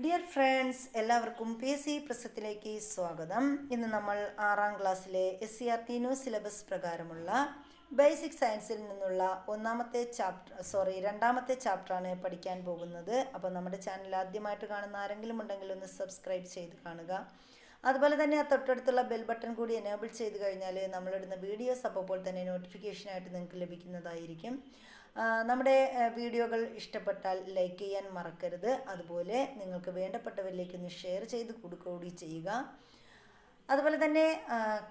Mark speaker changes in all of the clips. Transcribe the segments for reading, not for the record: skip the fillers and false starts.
Speaker 1: Dear friends, എല്ലാവർക്കും PSC പ്രസത്തിലേക്ക് സ്വാഗതം. ഇന്ന് നമ്മൾ 6ാം ക്ലാസ്സിലെ SCERT ന്യൂ സിലബസ് പ്രകാരമുള്ള ബേസിക് സയൻസിൽ നിന്നുള്ള രണ്ടാമത്തെ ചാപ്റ്ററാണ് പഠിക്കാൻ പോകുന്നത്. അപ്പോൾ നമ്മുടെ ചാനൽ ആദ്യമായിട്ട് കാണുന്ന ആരെങ്കിലും ഉണ്ടെങ്കിൽ ഒന്ന് സബ്സ്ക്രൈബ് ചെയ്ത് കാണുക. അതുപോലെ തന്നെ തൊട്ടടുത്തുള്ള ബെൽ ബട്ടൺ കൂടി എനേബിൾ ചെയ്ത് കഴിഞ്ഞാൽ നമ്മളിടുന്ന വീഡിയോസ് അപ്പോൾ തന്നെ നോട്ടിഫിക്കേഷനായിട്ട് നിങ്ങൾക്ക് ലഭിക്കുന്നതായിരിക്കും. നമ്മുടെ വീഡിയോകൾ ഇഷ്ടപ്പെട്ടാൽ ലൈക്ക് ചെയ്യാൻ മറക്കരുത്. അതുപോലെ നിങ്ങൾക്ക് വേണ്ടപ്പെട്ടവരിലേക്ക് ഒന്ന് ഷെയർ ചെയ്ത് കൊടുക്കുകയും ചെയ്യുക. അതുപോലെ തന്നെ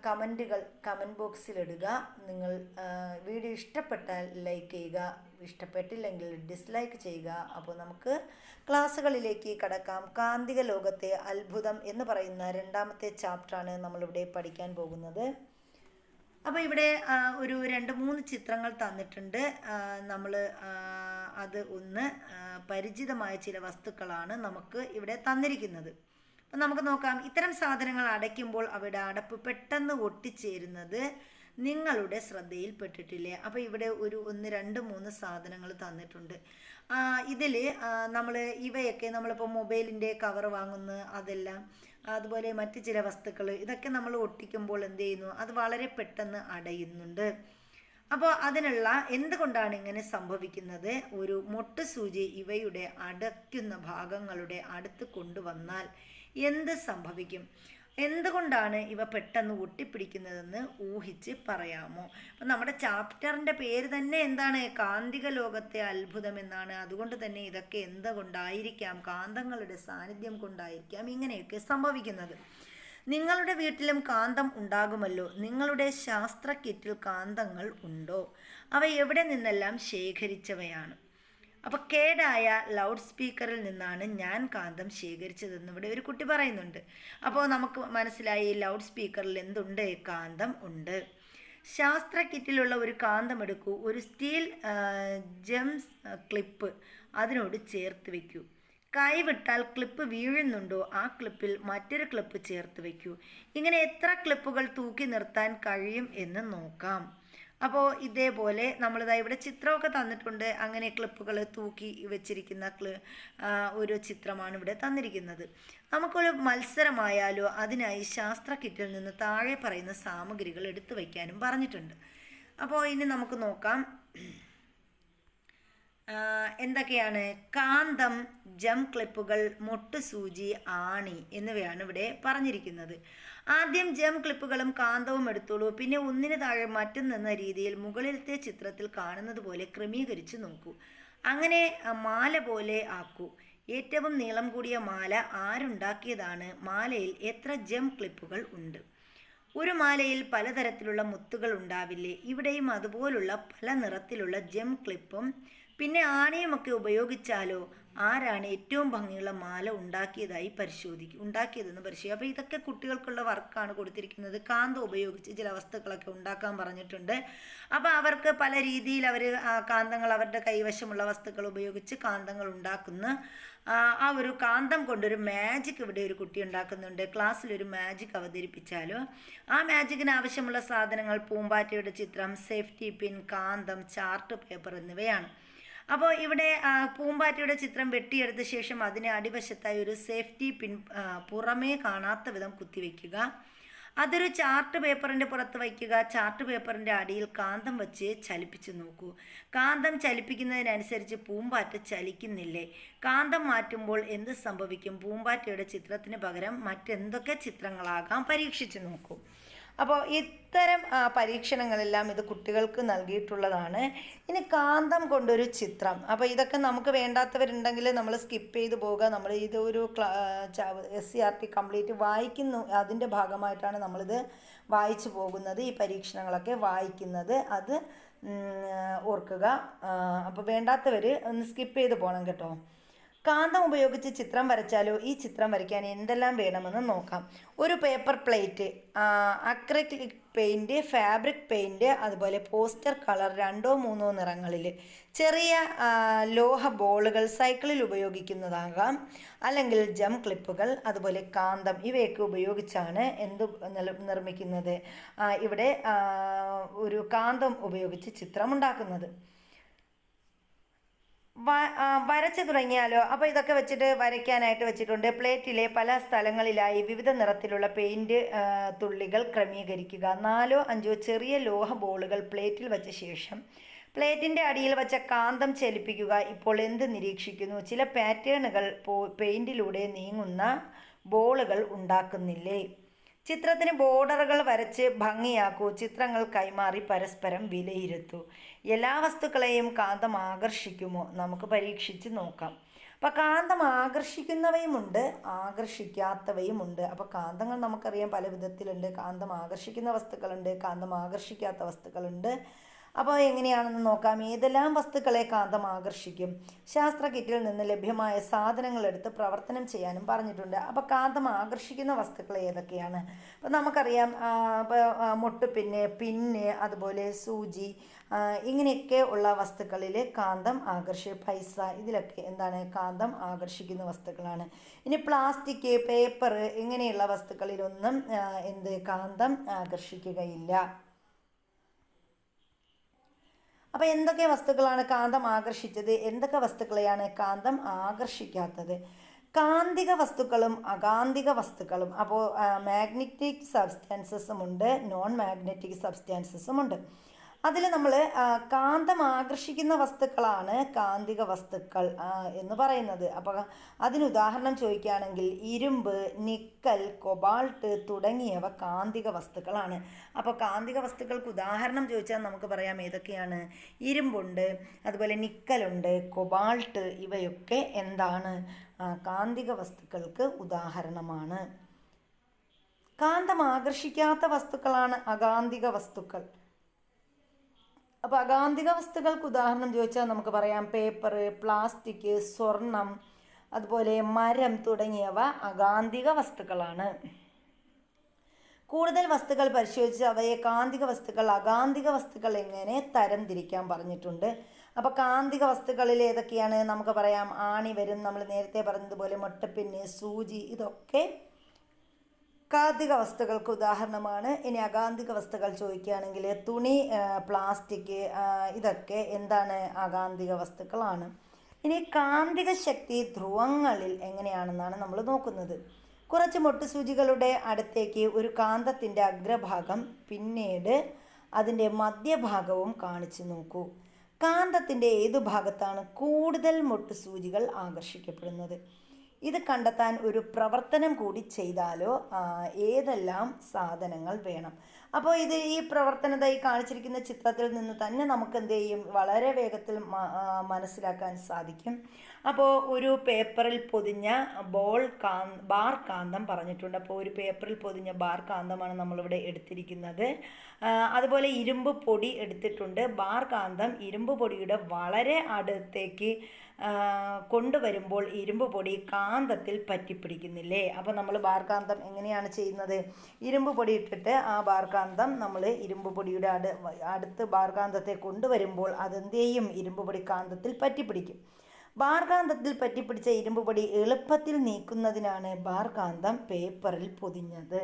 Speaker 1: കമൻറ്റ് ബോക്സിലിടുക. നിങ്ങൾ വീഡിയോ ഇഷ്ടപ്പെട്ടാൽ ലൈക്ക് ചെയ്യുക, ഇഷ്ടപ്പെട്ടില്ലെങ്കിൽ ഡിസ്ലൈക്ക് ചെയ്യുക. അപ്പോൾ നമുക്ക് ക്ലാസ്സുകളിലേക്ക് കടക്കാം. കാന്തിക ലോകത്തെ അത്ഭുതം എന്ന് പറയുന്ന രണ്ടാമത്തെ ചാപ്റ്ററാണ് നമ്മളിവിടെ പഠിക്കാൻ പോകുന്നത്. അപ്പോൾ ഇവിടെ ഒരു 2-3 ചിത്രങ്ങൾ തന്നിട്ടുണ്ട്. നമ്മൾ അത് ഒന്ന് പരിചിതമായ ചില വസ്തുക്കളാണ് നമുക്ക് ഇവിടെ തന്നിരിക്കുന്നത്. അപ്പം നമുക്ക് നോക്കാം. ഇത്തരം സാധനങ്ങൾ അടയ്ക്കുമ്പോൾ അവയുടെ അടപ്പ് പെട്ടെന്ന് ഒട്ടിച്ചേരുന്നത് നിങ്ങളുടെ ശ്രദ്ധയിൽപ്പെട്ടിട്ടില്ലേ? അപ്പോൾ ഇവിടെ ഒരു 1, 2, 3 സാധനങ്ങൾ തന്നിട്ടുണ്ട്. ഇതിൽ നമ്മൾ ഇവയൊക്കെ നമ്മളിപ്പോൾ മൊബൈലിൻ്റെ കവർ വാങ്ങുന്നു, അതെല്ലാം അതുപോലെ മറ്റ് ചില വസ്തുക്കൾ ഇതൊക്കെ നമ്മൾ ഒട്ടിക്കുമ്പോൾ എന്ത് ചെയ്യുന്നു? അത് വളരെ പെട്ടെന്ന് അടയുന്നുണ്ട്. അപ്പോൾ അതിനുള്ള എന്തുകൊണ്ടാണ് ഇങ്ങനെ സംഭവിക്കുന്നത്? ഒരു മൊട്ടുസൂചി ഇവയുടെ അടയ്ക്കുന്ന ഭാഗങ്ങളുടെ അടുത്ത് കൊണ്ടുവന്നാൽ എന്ത് സംഭവിക്കും? എന്തുകൊണ്ടാണ് ഇവ പെട്ടെന്ന് ഒട്ടിപ്പിടിക്കുന്നതെന്ന് ഊഹിച്ച് പറയാമോ? അപ്പം നമ്മുടെ ചാപ്റ്ററിൻ്റെ പേര് തന്നെ എന്താണ്? കാന്തിക ലോകത്തെ അത്ഭുതം എന്നാണ്. അതുകൊണ്ട് തന്നെ ഇതൊക്കെ എന്തുകൊണ്ടായിരിക്കാം? കാന്തങ്ങളുടെ സാന്നിധ്യം കൊണ്ടായിരിക്കാം ഇങ്ങനെയൊക്കെ സംഭവിക്കുന്നത്. നിങ്ങളുടെ വീട്ടിലും കാന്തം ഉണ്ടാകുമല്ലോ. നിങ്ങളുടെ ശാസ്ത്ര കിറ്റിൽ കാന്തങ്ങൾ ഉണ്ടോ? അവ എവിടെ നിന്നെല്ലാം ശേഖരിച്ചവയാണ്? അപ്പോൾ കേടായ ലൗഡ് സ്പീക്കറിൽ നിന്നാണ് ഞാൻ കാന്തം ശേഖരിച്ചതെന്ന് ഇവിടെ ഒരു കുട്ടി പറയുന്നുണ്ട്. അപ്പോൾ നമുക്ക് മനസ്സിലായി ലൗഡ് സ്പീക്കറിൽ എന്തുണ്ട്? കാന്തം ഉണ്ട്. ശാസ്ത്ര കിറ്റിലുള്ള ഒരു കാന്തം എടുക്കൂ. ഒരു സ്റ്റീൽ ജെംസ് ക്ലിപ്പ് അതിനോട് ചേർത്ത് വയ്ക്കൂ. കൈവിട്ടാൽ ക്ലിപ്പ് വീഴുന്നുണ്ടോ? ആ ക്ലിപ്പിൽ മറ്റൊരു ക്ലിപ്പ് ചേർത്ത് വയ്ക്കൂ. ഇങ്ങനെ എത്ര ക്ലിപ്പുകൾ തൂക്കി നിർത്താൻ കഴിയും എന്ന് നോക്കാം. അപ്പോൾ ഇതേപോലെ നമ്മളിതാ ഇവിടെ ചിത്രമൊക്കെ തന്നിട്ടുണ്ട്. അങ്ങനെ ക്ലിപ്പുകൾ തൂക്കി വെച്ചിരിക്കുന്ന ഒരു ചിത്രമാണ് ഇവിടെ തന്നിരിക്കുന്നത്. നമുക്കൊരു മത്സരമായാലോ? അതിനായി ശാസ്ത്ര കിറ്റിൽ നിന്ന് താഴെ പറയുന്ന സാമഗ്രികൾ എടുത്തു വയ്ക്കാനും പറഞ്ഞിട്ടുണ്ട്. അപ്പോൾ ഇനി നമുക്ക് നോക്കാം എന്തൊക്കെയാണ്. കാന്തം, ജം ക്ലിപ്പുകൾ, മൊട്ടുസൂചി, ആണി എന്നിവയാണ് ഇവിടെ പറഞ്ഞിരിക്കുന്നത്. ആദ്യം ജം ക്ലിപ്പുകളും കാന്തവും എടുത്തോളൂ. പിന്നെ ഒന്നിന് താഴെ മറ്റൊന്നെന്ന രീതിയിൽ മുകളിലത്തെ ചിത്രത്തിൽ കാണുന്നത് പോലെ ക്രമീകരിച്ച് നോക്കൂ. അങ്ങനെ മാല പോലെ ആക്കൂ. ഏറ്റവും നീളം കൂടിയ മാല ആരുണ്ടാക്കിയതാണ്? മാലയിൽ എത്ര ജം ക്ലിപ്പുകൾ ഉണ്ട്? ഒരു മാലയിൽ പലതരത്തിലുള്ള മുത്തുകൾ ഉണ്ടാവില്ലേ? ഇവിടെയും അതുപോലുള്ള പല നിറത്തിലുള്ള ജം ക്ലിപ്പും പിന്നെ ആണിയുമൊക്കെ ഉപയോഗിച്ചാലോ? ആരാണ് ഏറ്റവും ഭംഗിയുള്ള മാല ഉണ്ടാക്കിയതെന്ന് പരിശോധിക്കും. അപ്പോൾ ഇതൊക്കെ കുട്ടികൾക്കുള്ള വർക്കാണ് കൊടുത്തിരിക്കുന്നത്. കാന്തം ഉപയോഗിച്ച് ചില വസ്തുക്കളൊക്കെ ഉണ്ടാക്കാൻ പറഞ്ഞിട്ടുണ്ട്. അപ്പോൾ അവർക്ക് പല രീതിയിൽ കാന്തങ്ങൾ അവരുടെ കൈവശമുള്ള വസ്തുക്കൾ ഉപയോഗിച്ച് കാന്തങ്ങൾ ഉണ്ടാക്കുന്ന ആ ഒരു കാന്തം കൊണ്ടൊരു മാജിക് ഇവിടെ ഒരു കുട്ടി ഉണ്ടാക്കുന്നുണ്ട്. ക്ലാസ്സിലൊരു മാജിക് അവതരിപ്പിച്ചാലോ? ആ മാജിക്കിന് ആവശ്യമുള്ള സാധനങ്ങൾ പൂമ്പാറ്റയുടെ ചിത്രം, സേഫ്റ്റി പിൻ, കാന്തം, ചാർട്ട് പേപ്പർ എന്നിവയാണ്. അപ്പോൾ ഇവിടെ പൂമ്പാറ്റയുടെ ചിത്രം വെട്ടിയെടുത്ത ശേഷം അതിന് അടിവശത്തായി ഒരു സേഫ്റ്റി പിൻ പുറമേ കാണാത്ത വിധം കുത്തിവെക്കുക. അതൊരു ചാർട്ട് പേപ്പറിൻ്റെ പുറത്ത് വയ്ക്കുക. ചാർട്ട് പേപ്പറിൻ്റെ അടിയിൽ കാന്തം വെച്ച് ചലിപ്പിച്ച് നോക്കൂ. കാന്തം ചലിപ്പിക്കുന്നതിനനുസരിച്ച് പൂമ്പാറ്റ ചലിക്കുന്നില്ലേ? കാന്തം മാറ്റുമ്പോൾ എന്ത് സംഭവിക്കും? പൂമ്പാറ്റയുടെ ചിത്രത്തിന് പകരം മറ്റെന്തൊക്കെ ചിത്രങ്ങളാകാം? പരീക്ഷിച്ച് നോക്കൂ. അപ്പോൾ ഇത്തരം പരീക്ഷണങ്ങളെല്ലാം ഇത് കുട്ടികൾക്ക് നൽകിയിട്ടുള്ളതാണ്. ഇനി കാന്തം കൊണ്ടൊരു ചിത്രം. അപ്പോൾ ഇതൊക്കെ നമുക്ക് വേണ്ടാത്തവരുണ്ടെങ്കിൽ നമ്മൾ സ്കിപ്പ് ചെയ്ത് പോവുക. നമ്മൾ ഇതൊരു SCERT കംപ്ലീറ്റ് വായിക്കുന്നു. അതിൻ്റെ ഭാഗമായിട്ടാണ് നമ്മളിത് വായിച്ചു പോകുന്നത്. ഈ പരീക്ഷണങ്ങളൊക്കെ വായിക്കുന്നത് അത് ഓർക്കുക. അപ്പോൾ വേണ്ടാത്തവർ ഒന്ന് സ്കിപ്പ് ചെയ്ത് പോകണം കേട്ടോ. കാന്തം ഉപയോഗിച്ച് ചിത്രം വരച്ചാലോ? ഈ ചിത്രം വരയ്ക്കാൻ എന്തെല്ലാം വേണമെന്ന് നോക്കാം. ഒരു paper plate, acrylic paint, fabric paint, അതുപോലെ പോസ്റ്റർ കളർ 2-3 നിറങ്ങളിൽ, ചെറിയ ലോഹ ബോളുകൾ സൈക്കിളിൽ ഉപയോഗിക്കുന്നതാകാം, അല്ലെങ്കിൽ ജം ക്ലിപ്പുകൾ, അതുപോലെ കാന്തം ഇവയൊക്കെ ഉപയോഗിച്ചാണ് നിർമ്മിക്കുന്നത്. ഇവിടെ ഒരു കാന്തം ഉപയോഗിച്ച് ചിത്രം ഉണ്ടാക്കുന്നത്. വരച്ചു തുടങ്ങിയാലോ? അപ്പോൾ ഇതൊക്കെ വെച്ചിട്ട് വരയ്ക്കാനായിട്ട് വെച്ചിട്ടുണ്ട്. പ്ലേറ്റിലെ പല സ്ഥലങ്ങളിലായി വിവിധ നിറത്തിലുള്ള പെയിൻറ് തുള്ളികൾ ക്രമീകരിക്കുക. 4 5 ചെറിയ ലോഹ ബോളുകൾ പ്ലേറ്റിൽ വെച്ച ശേഷം പ്ലേറ്റിൻ്റെ അടിയിൽ വച്ച കാന്തം ചലിപ്പിക്കുക. ഇപ്പോൾ എന്ത് നിരീക്ഷിക്കുന്നു? ചില പാറ്റേണുകൾ പെയിൻറ്റിലൂടെ നീങ്ങുന്ന ബോളുകൾ ഉണ്ടാക്കുന്നില്ലേ? ചിത്രത്തിന് ബോർഡറുകൾ വരച്ച് ഭംഗിയാക്കൂ. ചിത്രങ്ങൾ കൈമാറി പരസ്പരം വിലയിരുത്തൂ. എല്ലാ വസ്തുക്കളെയും കാന്തം ആകർഷിക്കുമോ? നമുക്ക് പരീക്ഷിച്ച് നോക്കാം. അപ്പോൾ കാന്തം ആകർഷിക്കുന്നവയുമുണ്ട്, ആകർഷിക്കാത്തവയുമുണ്ട്. അപ്പോൾ കാന്തങ്ങൾ നമുക്കറിയാം പല വിധത്തിലുണ്ട്. കാന്തം ആകർഷിക്കുന്ന വസ്തുക്കളുണ്ട്, കാന്തം ആകർഷിക്കാത്ത വസ്തുക്കളുണ്ട്. അപ്പോൾ എങ്ങനെയാണെന്ന് നോക്കാം. ഏതെല്ലാം വസ്തുക്കളെ കാന്തം ആകർഷിക്കും? ശാസ്ത്ര കിറ്റിൽ നിന്ന് ലഭ്യമായ സാധനങ്ങൾ എടുത്ത് പ്രവർത്തനം ചെയ്യാനും പറഞ്ഞിട്ടുണ്ട്. അപ്പോൾ കാന്തം ആകർഷിക്കുന്ന വസ്തുക്കൾ ഏതൊക്കെയാണ്? അപ്പോൾ നമുക്കറിയാം പിന്ന് അതുപോലെ സൂചി, ഇങ്ങനെയൊക്കെ ഉള്ള വസ്തുക്കളിൽ കാന്തം പൈസ, ഇതിലൊക്കെ എന്താണ് കാന്തം ആകർഷിക്കുന്ന വസ്തുക്കളാണ്. ഇനി പ്ലാസ്റ്റിക്, പേപ്പർ ഇങ്ങനെയുള്ള വസ്തുക്കളിലൊന്നും കാന്തം ആകർഷിക്കുകയില്ല. അപ്പോൾ എന്തൊക്കെ വസ്തുക്കളാണ് കാന്തം ആകർഷിച്ചത്? എന്തൊക്കെ വസ്തുക്കളെയാണ് കാന്തം ആകർഷിക്കാത്തത്? കാന്തിക വസ്തുക്കളും അകാന്തിക വസ്തുക്കളും. അപ്പോൾ മാഗ്നറ്റിക് സബ്സ്റ്റാൻസസും ഉണ്ട്, നോൺ മാഗ്നറ്റിക് സബ്സ്റ്റാൻസസും ഉണ്ട്. അതിൽ നമ്മൾ കാന്തം ആകർഷിക്കുന്ന വസ്തുക്കളാണ് കാന്തിക വസ്തുക്കൾ എന്ന് പറയുന്നത്. അപ്പോൾ അതിനുദാഹരണം ചോദിക്കുകയാണെങ്കിൽ ഇരുമ്പ്, നിക്കൽ, കൊബാൾട്ട് തുടങ്ങിയവ കാന്തിക വസ്തുക്കളാണ്. അപ്പോൾ കാന്തിക വസ്തുക്കൾക്ക് ഉദാഹരണം ചോദിച്ചാൽ നമുക്ക് പറയാം ഏതൊക്കെയാണ്? ഇരുമ്പുണ്ട്, അതുപോലെ നിക്കലുണ്ട്, കൊബാൾട്ട്, ഇവയൊക്കെ എന്താണ്? കാന്തിക വസ്തുക്കൾക്ക് ഉദാഹരണമാണ്. കാന്തം ആകർഷിക്കാത്ത വസ്തുക്കളാണ് അകാന്തിക വസ്തുക്കൾ. അപ്പോൾ അകാന്തിക വസ്തുക്കൾക്ക് ഉദാഹരണം ചോദിച്ചാൽ നമുക്ക് പറയാം പേപ്പർ, പ്ലാസ്റ്റിക്, സ്വർണം, അതുപോലെ മരം തുടങ്ങിയവ അകാന്തിക വസ്തുക്കളാണ്. കൂടുതൽ വസ്തുക്കൾ പരിശോധിച്ച് അവയെ കാന്തിക വസ്തുക്കൾ, അകാന്തിക വസ്തുക്കൾ എങ്ങനെ തരംതിരിക്കാൻ പറഞ്ഞിട്ടുണ്ട്. അപ്പോൾ കാന്തിക വസ്തുക്കളിൽ ഏതൊക്കെയാണ്? നമുക്ക് പറയാം ആണി വരും, നമ്മൾ നേരത്തെ പറഞ്ഞതുപോലെ മുട്ടപ്പിന്ന്, സൂചി, ഇതൊക്കെ കാന്തിക വസ്തുക്കൾക്ക് ഉദാഹരണമാണ്. ഇനി അകാന്തിക വസ്തുക്കൾ ചോദിക്കുകയാണെങ്കിൽ തുണി, പ്ലാസ്റ്റിക്, ഇതൊക്കെ എന്താണ്? അകാന്തിക വസ്തുക്കളാണ്. ഇനി കാന്തിക ശക്തി ധ്രുവങ്ങളിൽ എങ്ങനെയാണെന്നാണ് നമ്മൾ നോക്കുന്നത്. കുറച്ച് മൊട്ടുസൂചികളുടെ അടുത്തേക്ക് ഒരു കാന്തത്തിൻ്റെ അഗ്രഭാഗം പിന്നീട് അതിൻ്റെ മധ്യഭാഗവും കാണിച്ചു നോക്കൂ. കാന്തത്തിൻ്റെ ഏതു ഭാഗത്താണ് കൂടുതൽ മൊട്ടുസൂചികൾ ആകർഷിക്കപ്പെടുന്നത്? ഇത് കണ്ടെത്താൻ ഒരു പ്രവർത്തനം കൂടി ചെയ്താലോ? ഏതെല്ലാം സാധനങ്ങൾ വേണം? അപ്പോൾ ഈ പ്രവർത്തനത ഈ കാണിച്ചിരിക്കുന്ന ചിത്രത്തിൽ നിന്ന് തന്നെ നമുക്ക് എന്ത് ചെയ്യും? വളരെ വേഗത്തിൽ മനസ്സിലാക്കാൻ സാധിക്കും. അപ്പോൾ ഒരു പേപ്പറിൽ പൊതിഞ്ഞ ബാർ കാന്തം പറഞ്ഞിട്ടുണ്ട്. അപ്പോൾ ഒരു പേപ്പറിൽ പൊതിഞ്ഞ ബാർ കാന്തമാണ് നമ്മളിവിടെ എടുത്തിരിക്കുന്നത്. അതുപോലെ ഇരുമ്പ് പൊടി എടുത്തിട്ടുണ്ട്. ബാർ കാന്തം ഇരുമ്പ് പൊടിയുടെ വളരെ അടുത്തേക്ക് കൊണ്ടുവരുമ്പോൾ ഇരുമ്പ് പൊടി കാന്തത്തിൽ പറ്റിപ്പിടിക്കുന്നില്ലേ? അപ്പോൾ നമ്മൾ ബാർ കാന്തം എങ്ങനെയാണ് ചെയ്യുന്നത്? ഇരുമ്പ് പൊടി ഇട്ടിട്ട് ആ ബാർ കാന്തം നമ്മൾ ഇരുമ്പ് പൊടിയുടെ അടുത്ത് ബാർ കാന്തത്തെ കൊണ്ടുവരുമ്പോൾ അതെന്ത് ചെയ്യും? ഇരുമ്പ് പൊടി കാന്തത്തിൽ പറ്റിപ്പിടിക്കും. ബാർ കാന്തത്തിൽ പറ്റിപ്പിടിച്ച ഇരുമ്പ് പൊടി എളുപ്പത്തിൽ നീക്കുന്നതിനാണ് ബാർ കാന്തം പേപ്പറിൽ പൊതിഞ്ഞത്.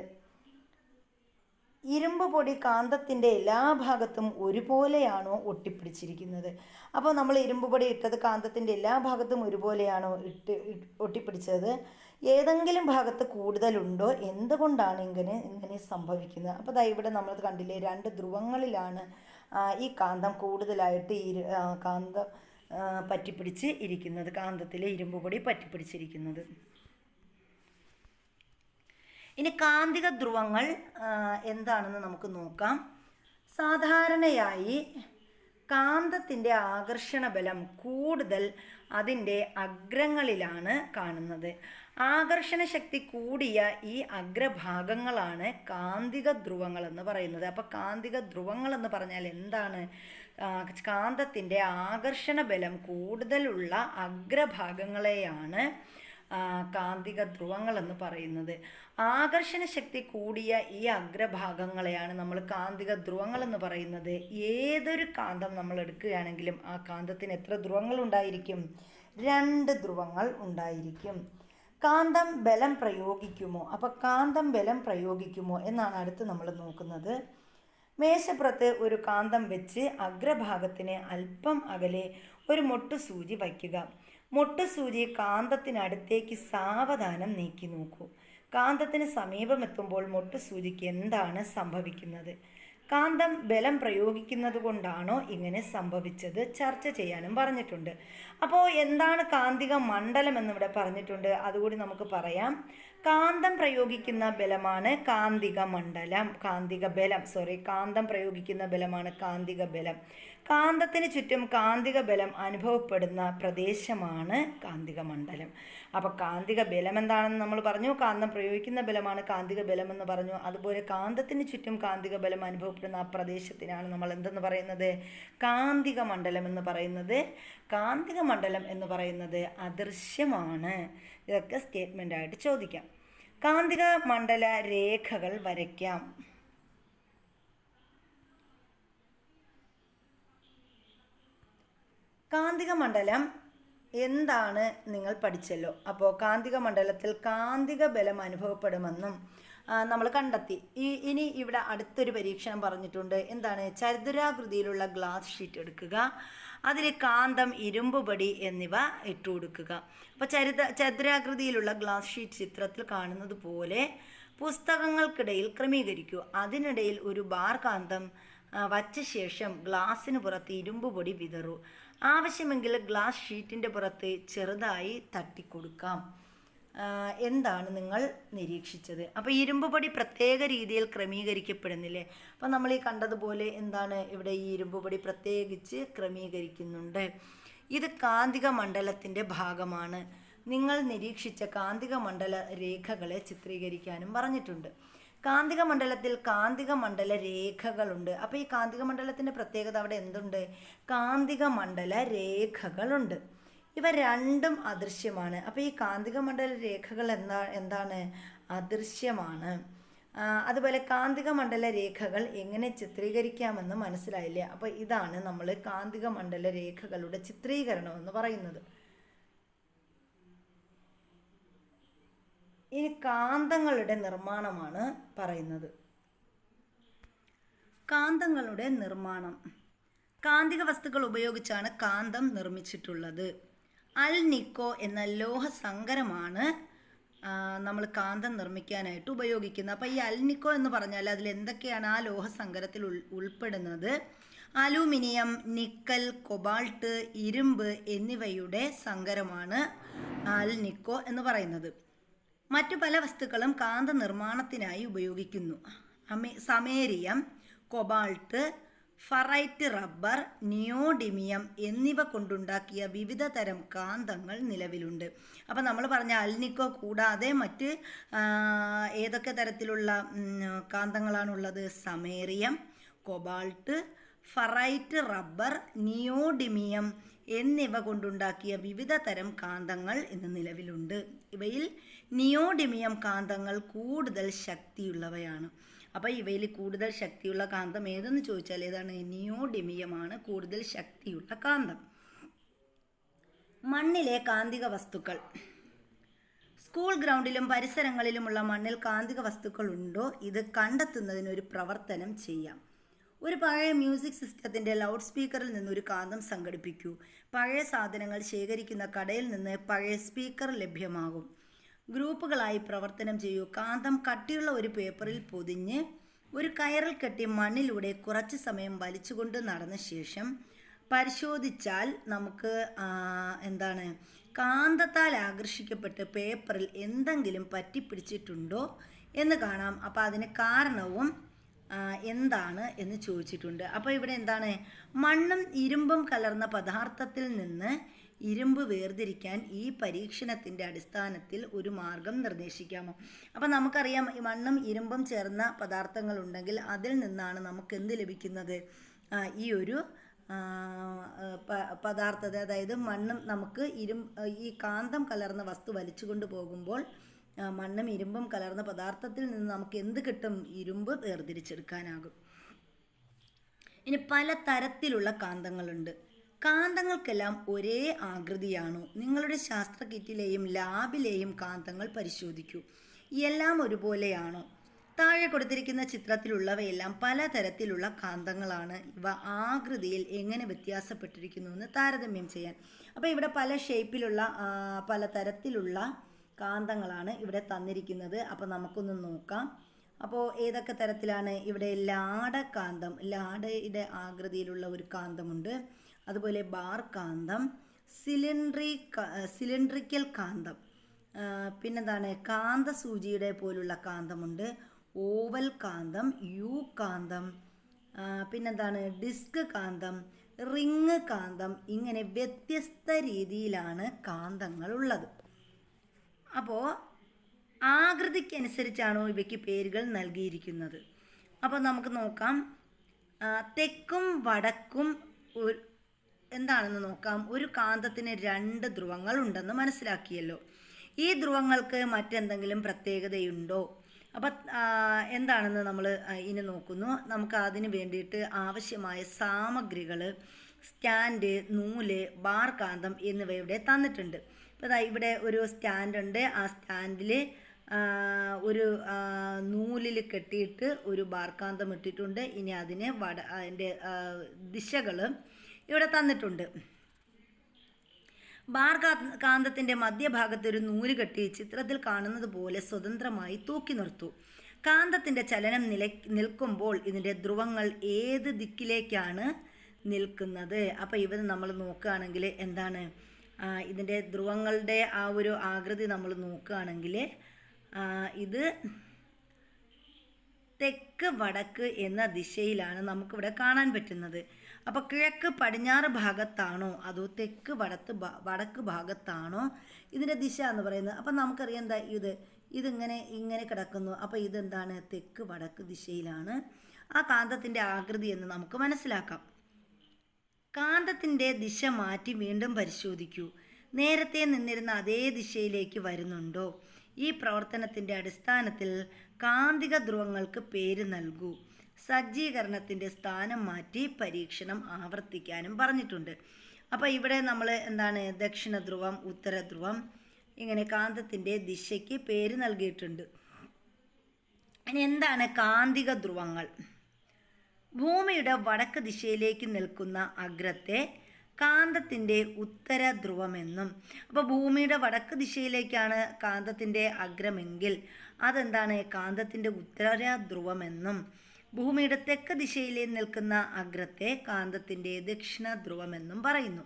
Speaker 1: ഇരുമ്പ് പൊടി കാന്തത്തിൻ്റെ എല്ലാ ഭാഗത്തും ഒരുപോലെയാണോ ഒട്ടിപ്പിടിച്ചിരിക്കുന്നത്? അപ്പോൾ നമ്മൾ ഇരുമ്പ് പൊടി ഇട്ടത് കാന്തത്തിൻ്റെ എല്ലാ ഭാഗത്തും ഒരുപോലെയാണോ ഒട്ടിപ്പിടിച്ചത്? ഏതെങ്കിലും ഭാഗത്ത് കൂടുതലുണ്ടോ? എന്തുകൊണ്ടാണ് ഇങ്ങനെ സംഭവിക്കുന്നത്? അപ്പോൾ ഇവിടെ നമ്മൾ കണ്ടില്ലേ, 2 ധ്രുവങ്ങളിലാണ് ഈ കാന്തം കൂടുതലായിട്ട് കാന്തം പറ്റിപ്പിടിച്ച് ഇരിക്കുന്നത്, കാന്തത്തിലെ ഇരുമ്പ് പൊടി പറ്റിപ്പിടിച്ചിരിക്കുന്നത്. ഇനി കാന്തിക ധ്രുവങ്ങൾ എന്താണെന്ന് നമുക്ക് നോക്കാം. സാധാരണയായി കാന്തത്തിൻ്റെ ആകർഷണ ബലം കൂടുതൽ അതിൻ്റെ അഗ്രങ്ങളിലാണ് കാണുന്നത്. ആകർഷണ ശക്തി കൂടിയ ഈ അഗ്രഭാഗങ്ങളാണ് കാന്തിക ധ്രുവങ്ങൾ എന്ന് പറയുന്നത്. അപ്പോൾ കാന്തിക ധ്രുവങ്ങൾ എന്ന് പറഞ്ഞാൽ എന്താണ്? കാന്തത്തിൻ്റെ ആകർഷണ ബലം കൂടുതലുള്ള അഗ്രഭാഗങ്ങളെയാണ് കാന്തിക ധ്രുവങ്ങൾ എന്ന് പറയുന്നത്. ആകർഷണ ശക്തി കൂടിയ ഈ അഗ്രഭാഗങ്ങളെയാണ് നമ്മൾ കാന്തിക ധ്രുവങ്ങൾ എന്ന് പറയുന്നത്. ഏതൊരു കാന്തം നമ്മൾ എടുക്കുകയാണെങ്കിലും ആ കാന്തത്തിന് എത്ര ധ്രുവങ്ങൾ ഉണ്ടായിരിക്കും? 2 ധ്രുവങ്ങൾ ഉണ്ടായിരിക്കും. കാന്തം ബലം പ്രയോഗിക്കുമോ? അപ്പോൾ കാന്തം ബലം പ്രയോഗിക്കുമോ എന്നാണ് അടുത്ത് നമ്മൾ നോക്കുന്നത്. മേശപ്പുറത്ത് ഒരു കാന്തം വെച്ച് അഗ്രഭാഗത്തിന് അല്പം അകലെ ഒരു മൊട്ടുസൂചി വയ്ക്കുക. മൊട്ടുസൂചി കാന്തത്തിനടുത്തേക്ക് സാവധാനം നീക്കി നോക്കൂ. കാന്തത്തിന് സമീപമെത്തുമ്പോൾ മൊട്ടുസൂചിക്ക് എന്താണ് സംഭവിക്കുന്നത്? കാന്തം ബലം പ്രയോഗിക്കുന്നത് കൊണ്ടാണോ ഇങ്ങനെ സംഭവിച്ചത്? ചർച്ച ചെയ്യാനും പറഞ്ഞിട്ടുണ്ട്. അപ്പോൾ എന്താണ് കാന്തിക മണ്ഡലം എന്നിവിടെ പറഞ്ഞിട്ടുണ്ട്, അതുകൂടി നമുക്ക് പറയാം. കാന്തം പ്രയോഗിക്കുന്ന ബലമാണ് കാന്തിക മണ്ഡലം. കാന്തം പ്രയോഗിക്കുന്ന ബലമാണ് കാന്തിക ബലം. കാന്തത്തിന് ചുറ്റും കാന്തിക ബലം അനുഭവപ്പെടുന്ന പ്രദേശമാണ് കാന്തിക മണ്ഡലം. അപ്പോൾ കാന്തിക ബലം എന്താണെന്ന് നമ്മൾ പറഞ്ഞു. കാന്തം പ്രയോഗിക്കുന്ന ബലമാണ് കാന്തിക ബലം എന്ന് പറഞ്ഞു. അതുപോലെ കാന്തത്തിന് ചുറ്റും കാന്തിക ബലം അനുഭവപ്പെടുന്ന ആ പ്രദേശത്തിനാണ് നമ്മൾ എന്തെന്ന് പറയുന്നത്? കാന്തിക മണ്ഡലം എന്ന് പറയുന്നത്. കാന്തിക മണ്ഡലം എന്ന് പറയുന്നത് അദൃശ്യമാണ്. ഇതൊക്കെ സ്റ്റേറ്റ്മെൻ്റ് ആയിട്ട് ചോദിക്കാം. കാന്തിക മണ്ഡല രേഖകൾ വരയ്ക്കാം. കാന്തിക മണ്ഡലം എന്താണ് നിങ്ങൾ പഠിച്ചല്ലോ. അപ്പോൾ കാന്തിക മണ്ഡലത്തിൽ കാന്തിക ബലം അനുഭവപ്പെടുമെന്നും നമ്മൾ കണ്ടെത്തി. ഇനി ഇവിടെ അടുത്തൊരു പരീക്ഷണം പറഞ്ഞിട്ടുണ്ട്. എന്താണ്? ചതുരാകൃതിയിലുള്ള ഗ്ലാസ് ഷീറ്റ് എടുക്കുക, അതിൽ കാന്തം, ഇരുമ്പുപടി എന്നിവ ഇട്ടു കൊടുക്കുക. അപ്പോൾ ചതുരാകൃതിയിലുള്ള ഗ്ലാസ് ഷീറ്റ് ചിത്രത്തിൽ കാണുന്നത് പോലെ പുസ്തകങ്ങൾക്കിടയിൽ ക്രമീകരിക്കൂ. അതിനിടയിൽ ഒരു ബാർ കാന്തം വച്ച ശേഷം ഗ്ലാസ്സിന് പുറത്ത് ഇരുമ്പുപൊടി വിതറൂ. ആവശ്യമെങ്കിൽ ഗ്ലാസ് ഷീറ്റിൻ്റെ പുറത്ത് ചെറുതായി തട്ടിക്കൊടുക്കാം. എന്താണ് നിങ്ങൾ നിരീക്ഷിച്ചത്? അപ്പോൾ ഇരുമ്പുപൊടി പ്രത്യേക രീതിയിൽ ക്രമീകരിക്കപ്പെടുന്നില്ലേ? അപ്പോൾ നമ്മൾ ഈ കണ്ടതുപോലെ എന്താണ് ഇവിടെ ഈ ഇരുമ്പുപൊടി പ്രത്യേകിച്ച് ക്രമീകരിക്കുന്നുണ്ട്. ഇത് കാന്തിക മണ്ഡലത്തിൻ്റെ ഭാഗമാണ്. നിങ്ങൾ നിരീക്ഷിച്ച കാന്തിക മണ്ഡല രേഖകളെ ചിത്രീകരിക്കാനും പറഞ്ഞിട്ടുണ്ട്. കാന്തിക മണ്ഡലത്തിൽ കാന്തിക മണ്ഡല രേഖകളുണ്ട്. അപ്പോൾ ഈ കാന്തിക മണ്ഡലത്തിൻ്റെ പ്രത്യേകത അവിടെ എന്തുണ്ട്? കാന്തിക മണ്ഡല രേഖകളുണ്ട്. ഇവ രണ്ടും അദൃശ്യമാണ്. അപ്പോൾ ഈ കാന്തിക മണ്ഡല രേഖകൾ എന്താണ്? അദൃശ്യമാണ്. അതുപോലെ കാന്തിക മണ്ഡല രേഖകൾ എങ്ങനെ ചിത്രീകരിക്കാമെന്ന് മനസ്സിലായില്ലേ? അപ്പോൾ ഇതാണ് നമ്മൾ കാന്തിക മണ്ഡല രേഖകളുടെ ചിത്രീകരണം എന്ന് പറയുന്നത്. ഇനി കാന്തങ്ങളുടെ നിർമ്മാണമാണ് പറയുന്നത്. കാന്തങ്ങളുടെ നിർമ്മാണം. കാന്തിക വസ്തുക്കൾ ഉപയോഗിച്ചാണ് കാന്തം നിർമ്മിച്ചിട്ടുള്ളത്. അൽ നിക്കോ എന്ന ലോഹ സങ്കരമാണ് നമ്മൾ കാന്തം നിർമ്മിക്കാനായിട്ട് ഉപയോഗിക്കുന്നത്. അപ്പോൾ ഈ അൽ നിക്കോ എന്ന് പറഞ്ഞാൽ അതിൽ എന്തൊക്കെയാണ് ആ ലോഹ സങ്കരത്തിൽ ഉൾപ്പെടുന്നത്? അലൂമിനിയം, നിക്കൽ, കൊബാൾട്ട്, ഇരുമ്പ് എന്നിവയുടെ സങ്കരമാണ് അൽ നിക്കോ എന്ന് പറയുന്നത്. മറ്റു പല വസ്തുക്കളും കാന്ത നിർമ്മാണത്തിനായി ഉപയോഗിക്കുന്നു. സമേരിയം, കൊബാൾട്ട്, ഫറൈറ്റ് റബ്ബർ, നിയോഡിമിയം എന്നിവ കൊണ്ടുണ്ടാക്കിയ വിവിധ തരം കാന്തങ്ങൾ നിലവിലുണ്ട്. അപ്പോൾ നമ്മൾ പറഞ്ഞ അൽനിക്കോ കൂടാതെ മറ്റ് ഏതൊക്കെ തരത്തിലുള്ള കാന്തങ്ങളാണുള്ളത്? സമേരിയം, കൊബാൾട്ട്, ഫറൈറ്റ് റബ്ബർ, നിയോഡിമിയം എന്നിവ കൊണ്ടുണ്ടാക്കിയ വിവിധ തരം കാന്തങ്ങൾ ഇന്ന് നിലവിലുണ്ട്. ഇവയിൽ നിയോഡിമിയം കാന്തങ്ങൾ കൂടുതൽ ശക്തിയുള്ളവയാണ്. അപ്പോൾ ഇവയിൽ കൂടുതൽ ശക്തിയുള്ള കാന്തം ഏതെന്ന് ചോദിച്ചാൽ ഏതാണ്? നിയോഡിമിയമാണ് കൂടുതൽ ശക്തിയുള്ള കാന്തം. മണ്ണിലെ കാന്തിക വസ്തുക്കൾ. സ്കൂൾ ഗ്രൗണ്ടിലും പരിസരങ്ങളിലുമുള്ള മണ്ണിൽ കാന്തിക വസ്തുക്കൾ ഉണ്ടോ? ഇത് കണ്ടെത്തുന്നതിനൊരു പ്രവർത്തനം ചെയ്യാം. ഒരു പഴയ മ്യൂസിക് സിസ്റ്റത്തിൻ്റെ ലൗഡ് സ്പീക്കറിൽ നിന്നൊരു കാന്തം സംഘടിപ്പിക്കൂ. പഴയ സാധനങ്ങൾ ശേഖരിക്കുന്ന കടയിൽ നിന്ന് പഴയ സ്പീക്കർ ലഭ്യമാകും. ഗ്രൂപ്പുകളായി പ്രവർത്തനം ചെയ്യൂ. കാന്തം കട്ടിയുള്ള ഒരു പേപ്പറിൽ പൊതിഞ്ഞ് ഒരു കയറിൽ കെട്ടി മണ്ണിലൂടെ കുറച്ച് സമയം വലിച്ചുകൊണ്ട് നടന്ന ശേഷം പരിശോധിച്ചാൽ നമുക്ക് എന്താണ്? കാന്തത്താൽ ആകർഷിക്കപ്പെട്ട് പേപ്പറിൽ എന്തെങ്കിലും പറ്റിപ്പിടിച്ചിട്ടുണ്ടോ എന്ന് കാണാം. അപ്പോൾ അതിന് കാരണവും എന്താണ് എന്ന് ചോദിച്ചിട്ടുണ്ട്. അപ്പോൾ ഇവിടെ എന്താണ്? മണ്ണും ഇരുമ്പും കലർന്ന പദാർത്ഥത്തിൽ നിന്ന് ഇരുമ്പ് വേർതിരിക്കാൻ ഈ പരീക്ഷണത്തിൻ്റെ അടിസ്ഥാനത്തിൽ ഒരു മാർഗം നിർദ്ദേശിക്കാമോ? അപ്പം നമുക്കറിയാം ഈ മണ്ണും ഇരുമ്പും ചേർന്ന പദാർത്ഥങ്ങളുണ്ടെങ്കിൽ അതിൽ നിന്നാണ് നമുക്ക് എന്ത് ലഭിക്കുന്നത്? ഈ ഒരു പദാർത്ഥത, അതായത് മണ്ണും നമുക്ക് ഈ കാന്തം കലർന്ന വസ്തു വലിച്ചുകൊണ്ട് പോകുമ്പോൾ മണ്ണും ഇരുമ്പും കലർന്ന പദാർത്ഥത്തിൽ നിന്ന് നമുക്ക് എന്ത് കിട്ടും? ഇരുമ്പ് വേർതിരിച്ചെടുക്കാനാകും. ഇനി പല തരത്തിലുള്ള കാന്തങ്ങളുണ്ട്. കാന്തങ്ങൾക്കെല്ലാം ഒരേ ആകൃതിയാണോ? നിങ്ങളുടെ ശാസ്ത്ര കിറ്റിലെയും ലാബിലെയും കാന്തങ്ങൾ പരിശോധിക്കൂ. എല്ലാം ഒരുപോലെയാണോ? താഴെ കൊടുത്തിരിക്കുന്ന ചിത്രത്തിലുള്ളവയെല്ലാം പലതരത്തിലുള്ള കാന്തങ്ങളാണ്. ഇവ ആകൃതിയിൽ എങ്ങനെ വ്യത്യാസപ്പെട്ടിരിക്കുന്നു എന്ന് താരതമ്യം ചെയ്യാൻ. അപ്പോൾ ഇവിടെ പല ഷേപ്പിലുള്ള പലതരത്തിലുള്ള കാന്തങ്ങളാണ് ഇവിടെ തന്നിരിക്കുന്നത്. അപ്പോൾ നമുക്കൊന്ന് നോക്കാം. അപ്പോൾ ഏതൊക്കെ തരത്തിലാണ്? ഇവിടെ ലാടകാന്തം, ലാടയുടെ ആകൃതിയിലുള്ള ഒരു കാന്തമുണ്ട്. അതുപോലെ ബാർ കാന്തം, സിലിണ്ട്രിക്കൽ കാന്തം, പിന്നെന്താണ് കാന്തസൂചിയുടെ പോലുള്ള കാന്തമുണ്ട്, ഓവൽ കാന്തം, യു കാന്തം, പിന്നെന്താണ് ഡിസ്ക് കാന്തം, റിങ് കാന്തം. ഇങ്ങനെ വ്യത്യസ്ത രീതിയിലാണ് കാന്തങ്ങൾ ഉള്ളത്. അപ്പോൾ ആകൃതിക്കനുസരിച്ചാണോ ഇവയ്ക്ക് പേരുകൾ നൽകിയിരിക്കുന്നത്? അപ്പോൾ നമുക്ക് നോക്കാം. തെക്കും വടക്കും എന്താണെന്ന് നോക്കാം. ഒരു കാന്തത്തിന് 2 ധ്രുവങ്ങൾ ഉണ്ടെന്ന് മനസ്സിലാക്കിയല്ലോ. ഈ ധ്രുവങ്ങൾക്ക് മറ്റെന്തെങ്കിലും പ്രത്യേകതയുണ്ടോ? അപ്പം എന്താണെന്ന് നമ്മൾ ഇനി നോക്കുന്നു. നമുക്ക് അതിന് വേണ്ടിയിട്ട് ആവശ്യമായ സാമഗ്രികൾ, സ്റ്റാൻഡ്, നൂല്, ബാർ കാന്തം എന്നിവ ഇവിടെ തന്നിട്ടുണ്ട്. അപ്പോൾ ഇവിടെ ഒരു സ്റ്റാൻഡുണ്ട്. ആ സ്റ്റാൻഡിൽ ഒരു നൂലിൽ കെട്ടിയിട്ട് ഒരു ബാർ കാന്തം ഇട്ടിട്ടുണ്ട്. ഇനി അതിന് അതിൻ്റെ ദിശകൾ ഇവിടെ തന്നിട്ടുണ്ട്. ബാർ കാന്തത്തിൻ്റെ മധ്യഭാഗത്ത് ഒരു നൂല് കെട്ടി ചിത്രത്തിൽ കാണുന്നത് പോലെ സ്വതന്ത്രമായി തൂക്കി നിർത്തൂ. കാന്തത്തിൻ്റെ ചലനം നിൽക്കുമ്പോൾ ഇതിൻ്റെ ധ്രുവങ്ങൾ ഏത് ദിക്കിലേക്കാണ് നിൽക്കുന്നത്? അപ്പോൾ ഇവ നമ്മൾ നോക്കുകയാണെങ്കിൽ എന്താണ് ഇതിൻ്റെ ധ്രുവങ്ങളുടെ ആ ഒരു ആകൃതി നമ്മൾ നോക്കുകയാണെങ്കിൽ ഇത് തെക്ക് വടക്ക് എന്ന ദിശയിലാണ് നമുക്കിവിടെ കാണാൻ പറ്റുന്നത്. അപ്പോൾ കിഴക്ക് പടിഞ്ഞാറ് ഭാഗത്താണോ അതോ തെക്ക് വടക്ക് ഭാഗത്താണോ ഇതിൻ്റെ ദിശ എന്ന് പറയുന്നത്? അപ്പം നമുക്കറിയാം എന്താ ഇതിങ്ങനെ കിടക്കുന്നു. അപ്പോൾ ഇതെന്താണ്? തെക്ക് വടക്ക് ദിശയിലാണ് ആ കാന്തത്തിൻ്റെ ആകൃതി എന്ന് നമുക്ക് മനസ്സിലാക്കാം. കാന്തത്തിൻ്റെ ദിശ മാറ്റി വീണ്ടും പരിശോധിക്കൂ. നേരത്തെ നിന്നിരുന്ന അതേ ദിശയിലേക്ക് വരുന്നുണ്ടോ? ഈ പ്രവർത്തനത്തിൻ്റെ അടിസ്ഥാനത്തിൽ കാന്തിക ധ്രുവങ്ങൾക്ക് പേര് നൽകൂ. സജ്ജീകരണത്തിൻ്റെ സ്ഥാനം മാറ്റി പരീക്ഷണം ആവർത്തിക്കാനും പറഞ്ഞിട്ടുണ്ട്. അപ്പോൾ ഇവിടെ നമ്മൾ എന്താണ് ദക്ഷിണ ധ്രുവം, ഉത്തര ധ്രുവം, ഇങ്ങനെ കാന്തത്തിൻ്റെ ദിശയ്ക്ക് പേര് നൽകിയിട്ടുണ്ട്. ഇനി എന്താണ് കാന്തിക ധ്രുവങ്ങൾ? ഭൂമിയുടെ വടക്ക് ദിശയിലേക്ക് നിൽക്കുന്ന അഗ്രത്തെ കാന്തത്തിൻ്റെ ഉത്തര ധ്രുവമെന്നും, അപ്പോൾ ഭൂമിയുടെ വടക്ക് ദിശയിലേക്കാണ് കാന്തത്തിൻ്റെ അഗ്രമെങ്കിൽ അതെന്താണ് കാന്തത്തിൻ്റെ ഉത്തര ധ്രുവമെന്നും, ഭൂമിയുടെ തെക്ക് ദിശയിൽ നിൽക്കുന്ന അഗ്രത്തെ കാന്തത്തിൻ്റെ ദക്ഷിണ ധ്രുവമെന്നും പറയുന്നു.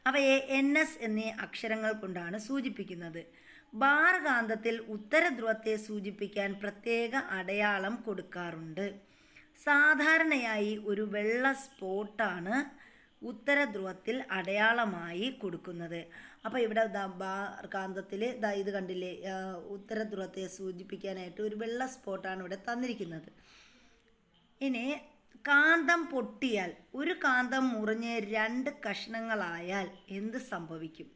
Speaker 1: അവയെ NS എന്നീ അക്ഷരങ്ങൾ കൊണ്ടാണ് സൂചിപ്പിക്കുന്നത്. ബാർ കാന്തത്തിൽ ഉത്തര ധ്രുവത്തെ സൂചിപ്പിക്കാൻ പ്രത്യേക അടയാളം കൊടുക്കാറുണ്ട്. സാധാരണയായി ഒരു വെള്ള സ്പോട്ടാണ് ഉത്തര ധ്രുവത്തിൽ അടയാളമായി കൊടുക്കുന്നത്. അപ്പോൾ ഇവിടെ ബാർ കാന്തത്തിൽ ഇത് കണ്ടില്ലേ, ഉത്തര ധ്രുവത്തെ സൂചിപ്പിക്കാനായിട്ട് ഒരു വെള്ള സ്പോട്ടാണ് ഇവിടെ തന്നിരിക്കുന്നത്. ഇനി കാന്തം പൊട്ടിയാൽ, ഒരു കാന്തം മുറിഞ്ഞ് 2 കഷ്ണങ്ങളായാൽ എന്ത് സംഭവിക്കും?